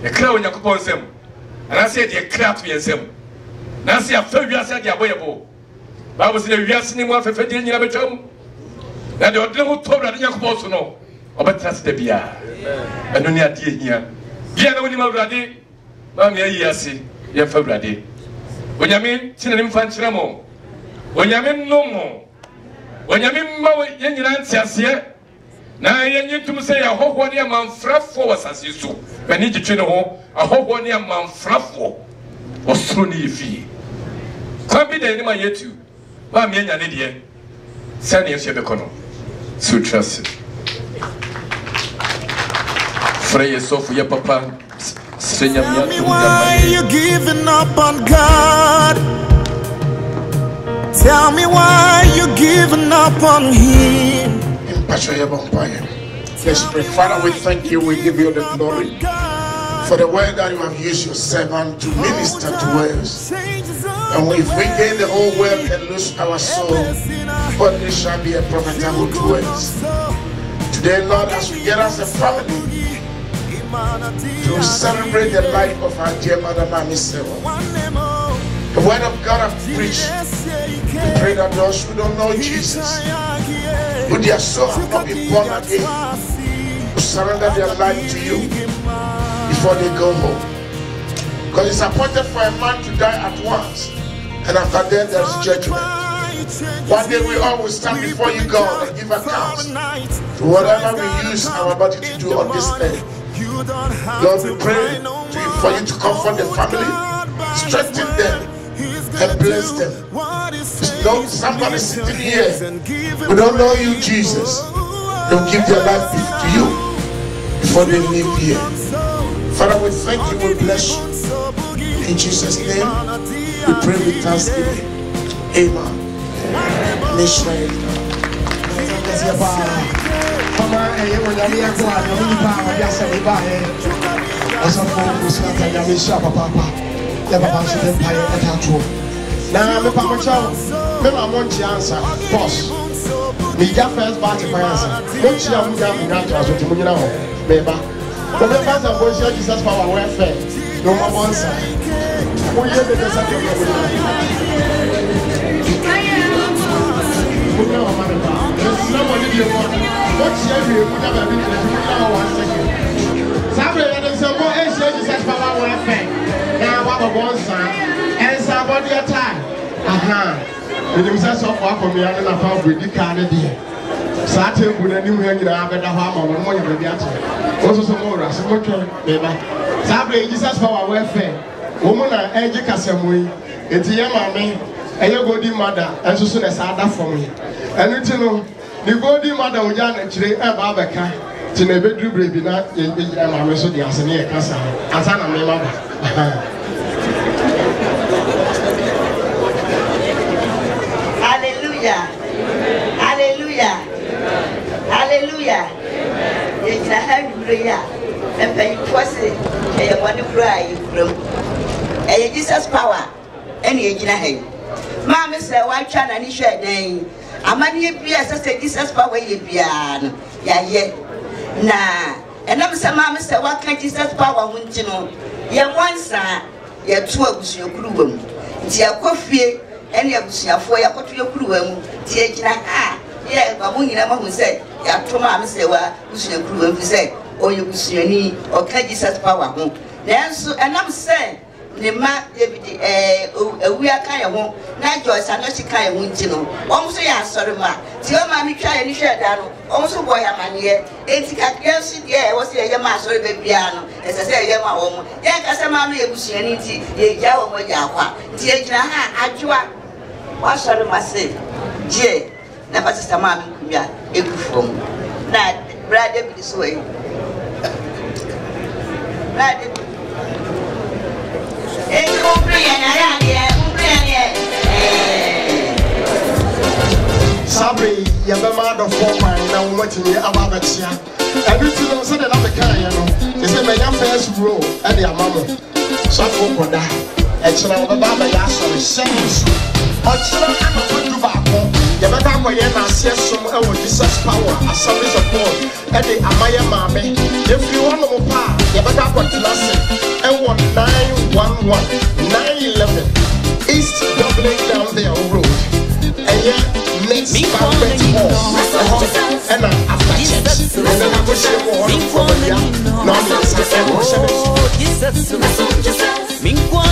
[SPEAKER 6] ye kra o Yakopon sem ana se de kra to ye sem na se afa wiase de aboyebo Bible say wiase ni mu afefe de nyina betwam na de odle ho to brade Yakopon so no obetra se de bia eno ni ade hia bia na woni ma brade ma me ayi ase ye fa brade Onyame tinene mfa nkyerɛ mo onyame nomo onyame mma ye nyina ntiase na ye nyitum sɛ ya hoho ne amanfrafo wasase so bani gitwe ne ho ahoho ne amanfrafo osoro ne yefi kwa bi da ni ma yetu ma me nya ne de sɛ ne yɛhye bɛkɔ no so trust frɛ yɛsɔfo yɛ papa
[SPEAKER 7] Tell me why you giving up on God. Tell me why you giving up on Him.
[SPEAKER 1] Let's pray. Father, we thank you. We give you the glory for the word that you have used your servant to minister to us. And if we gain the whole world and lose our soul, but this shall be a profitable to us. Today, Lord, as we get as a family to celebrate the life of our dear mother, Mami Sewa. The word of God I've preached. We pray that those who don't know Jesus, who their soul have not been born again, who surrender their life to you before they go home. Because it's appointed for a man to die at once, and after that there's judgment. One day we all will stand before you, God, and give accounts to whatever we use our body to do on this earth. Lord, we pray for you to comfort the family, strengthen them, and bless them. Lord, somebody sitting here who don't know you, Jesus, they'll give their life to you before they leave here. Father, we thank you, we bless you. In Jesus' name, we pray with thanksgiving. Amen.
[SPEAKER 8] Mama, I will not be a boy. I will be a boy. As a man who is not a young shop, Papa, never answer the empire at our home. Now, I'm a Papa Chow. Remember, I want to answer, boss. We got first party for answer. Don't you have to answer to Munina? Remember, the members of Bosia Jesus Power welfare. No more answer. We hear the best of your somebody you want. What's every put up a minute and 1 second. Somebody and some more exchanges as Papa welfare. Now, what a one son and somebody attack. Aha. The himself of what from me and a pound with the card dear. Saturday would a new hanging out at the home or more than the also some more as a motor, baby. Saturday Jesus Power welfare. Woman and Education, it's a young man. And your good mother, and so soon as I die for me. And you know, the good mother will yarn actually a barbeca to never do baby not in my so the Asania Casa. Asana, my mother.
[SPEAKER 9] Hallelujah. Hallelujah. Hallelujah. It's a happy prayer. And when you was it, and you want to cry, you grow. And Jesus power, and you can. Mamma said, why can't I share name? A man here, as I said, this is power you piano. Yeah. Nah, and I'm some mamma said, what can't Jesus power won't you know? You're one son, you're two of your crew. It's your coffee, and you're for your coffee, your crew. Yeah, but when you never who said, you're two mamma say, well, who's your crew, and you say, or you see any, or can Jesus power home. Then, and I'm saying, ne ma David ewia kan ye ho na Joyce anochi kan ye ho nti no omso ya asori ma ti o ma mi twa ye ni hwe da no omso boy amane enti kakra nso de e wo se ye ma asori be bia no ese se ye ma wo mo ye ka se ma me ebusu ani nti ye ja wo mo ja kwa ti e gina ha adwoa wa asori ma se je na ba sister ma mi kubia egufom na brother David so e brother
[SPEAKER 1] Sabi, ya be ma do for man na wo matini aba betia. Everything no say na me kan ye no. They say me yan first row e dey amamo. So for koda. E kira wo ba ba ya so sense. O kira ana ko du ba ko. Ya be ka ko ye na asiesom e wo Jesus power, Assemblies of God. E dey amaye maame. If you want mo pa, ya be ka ko tlase. E wo 911 911 East Dublin down there road. And yeah, next banquet hall. And after church. And then I go share more from the now it's a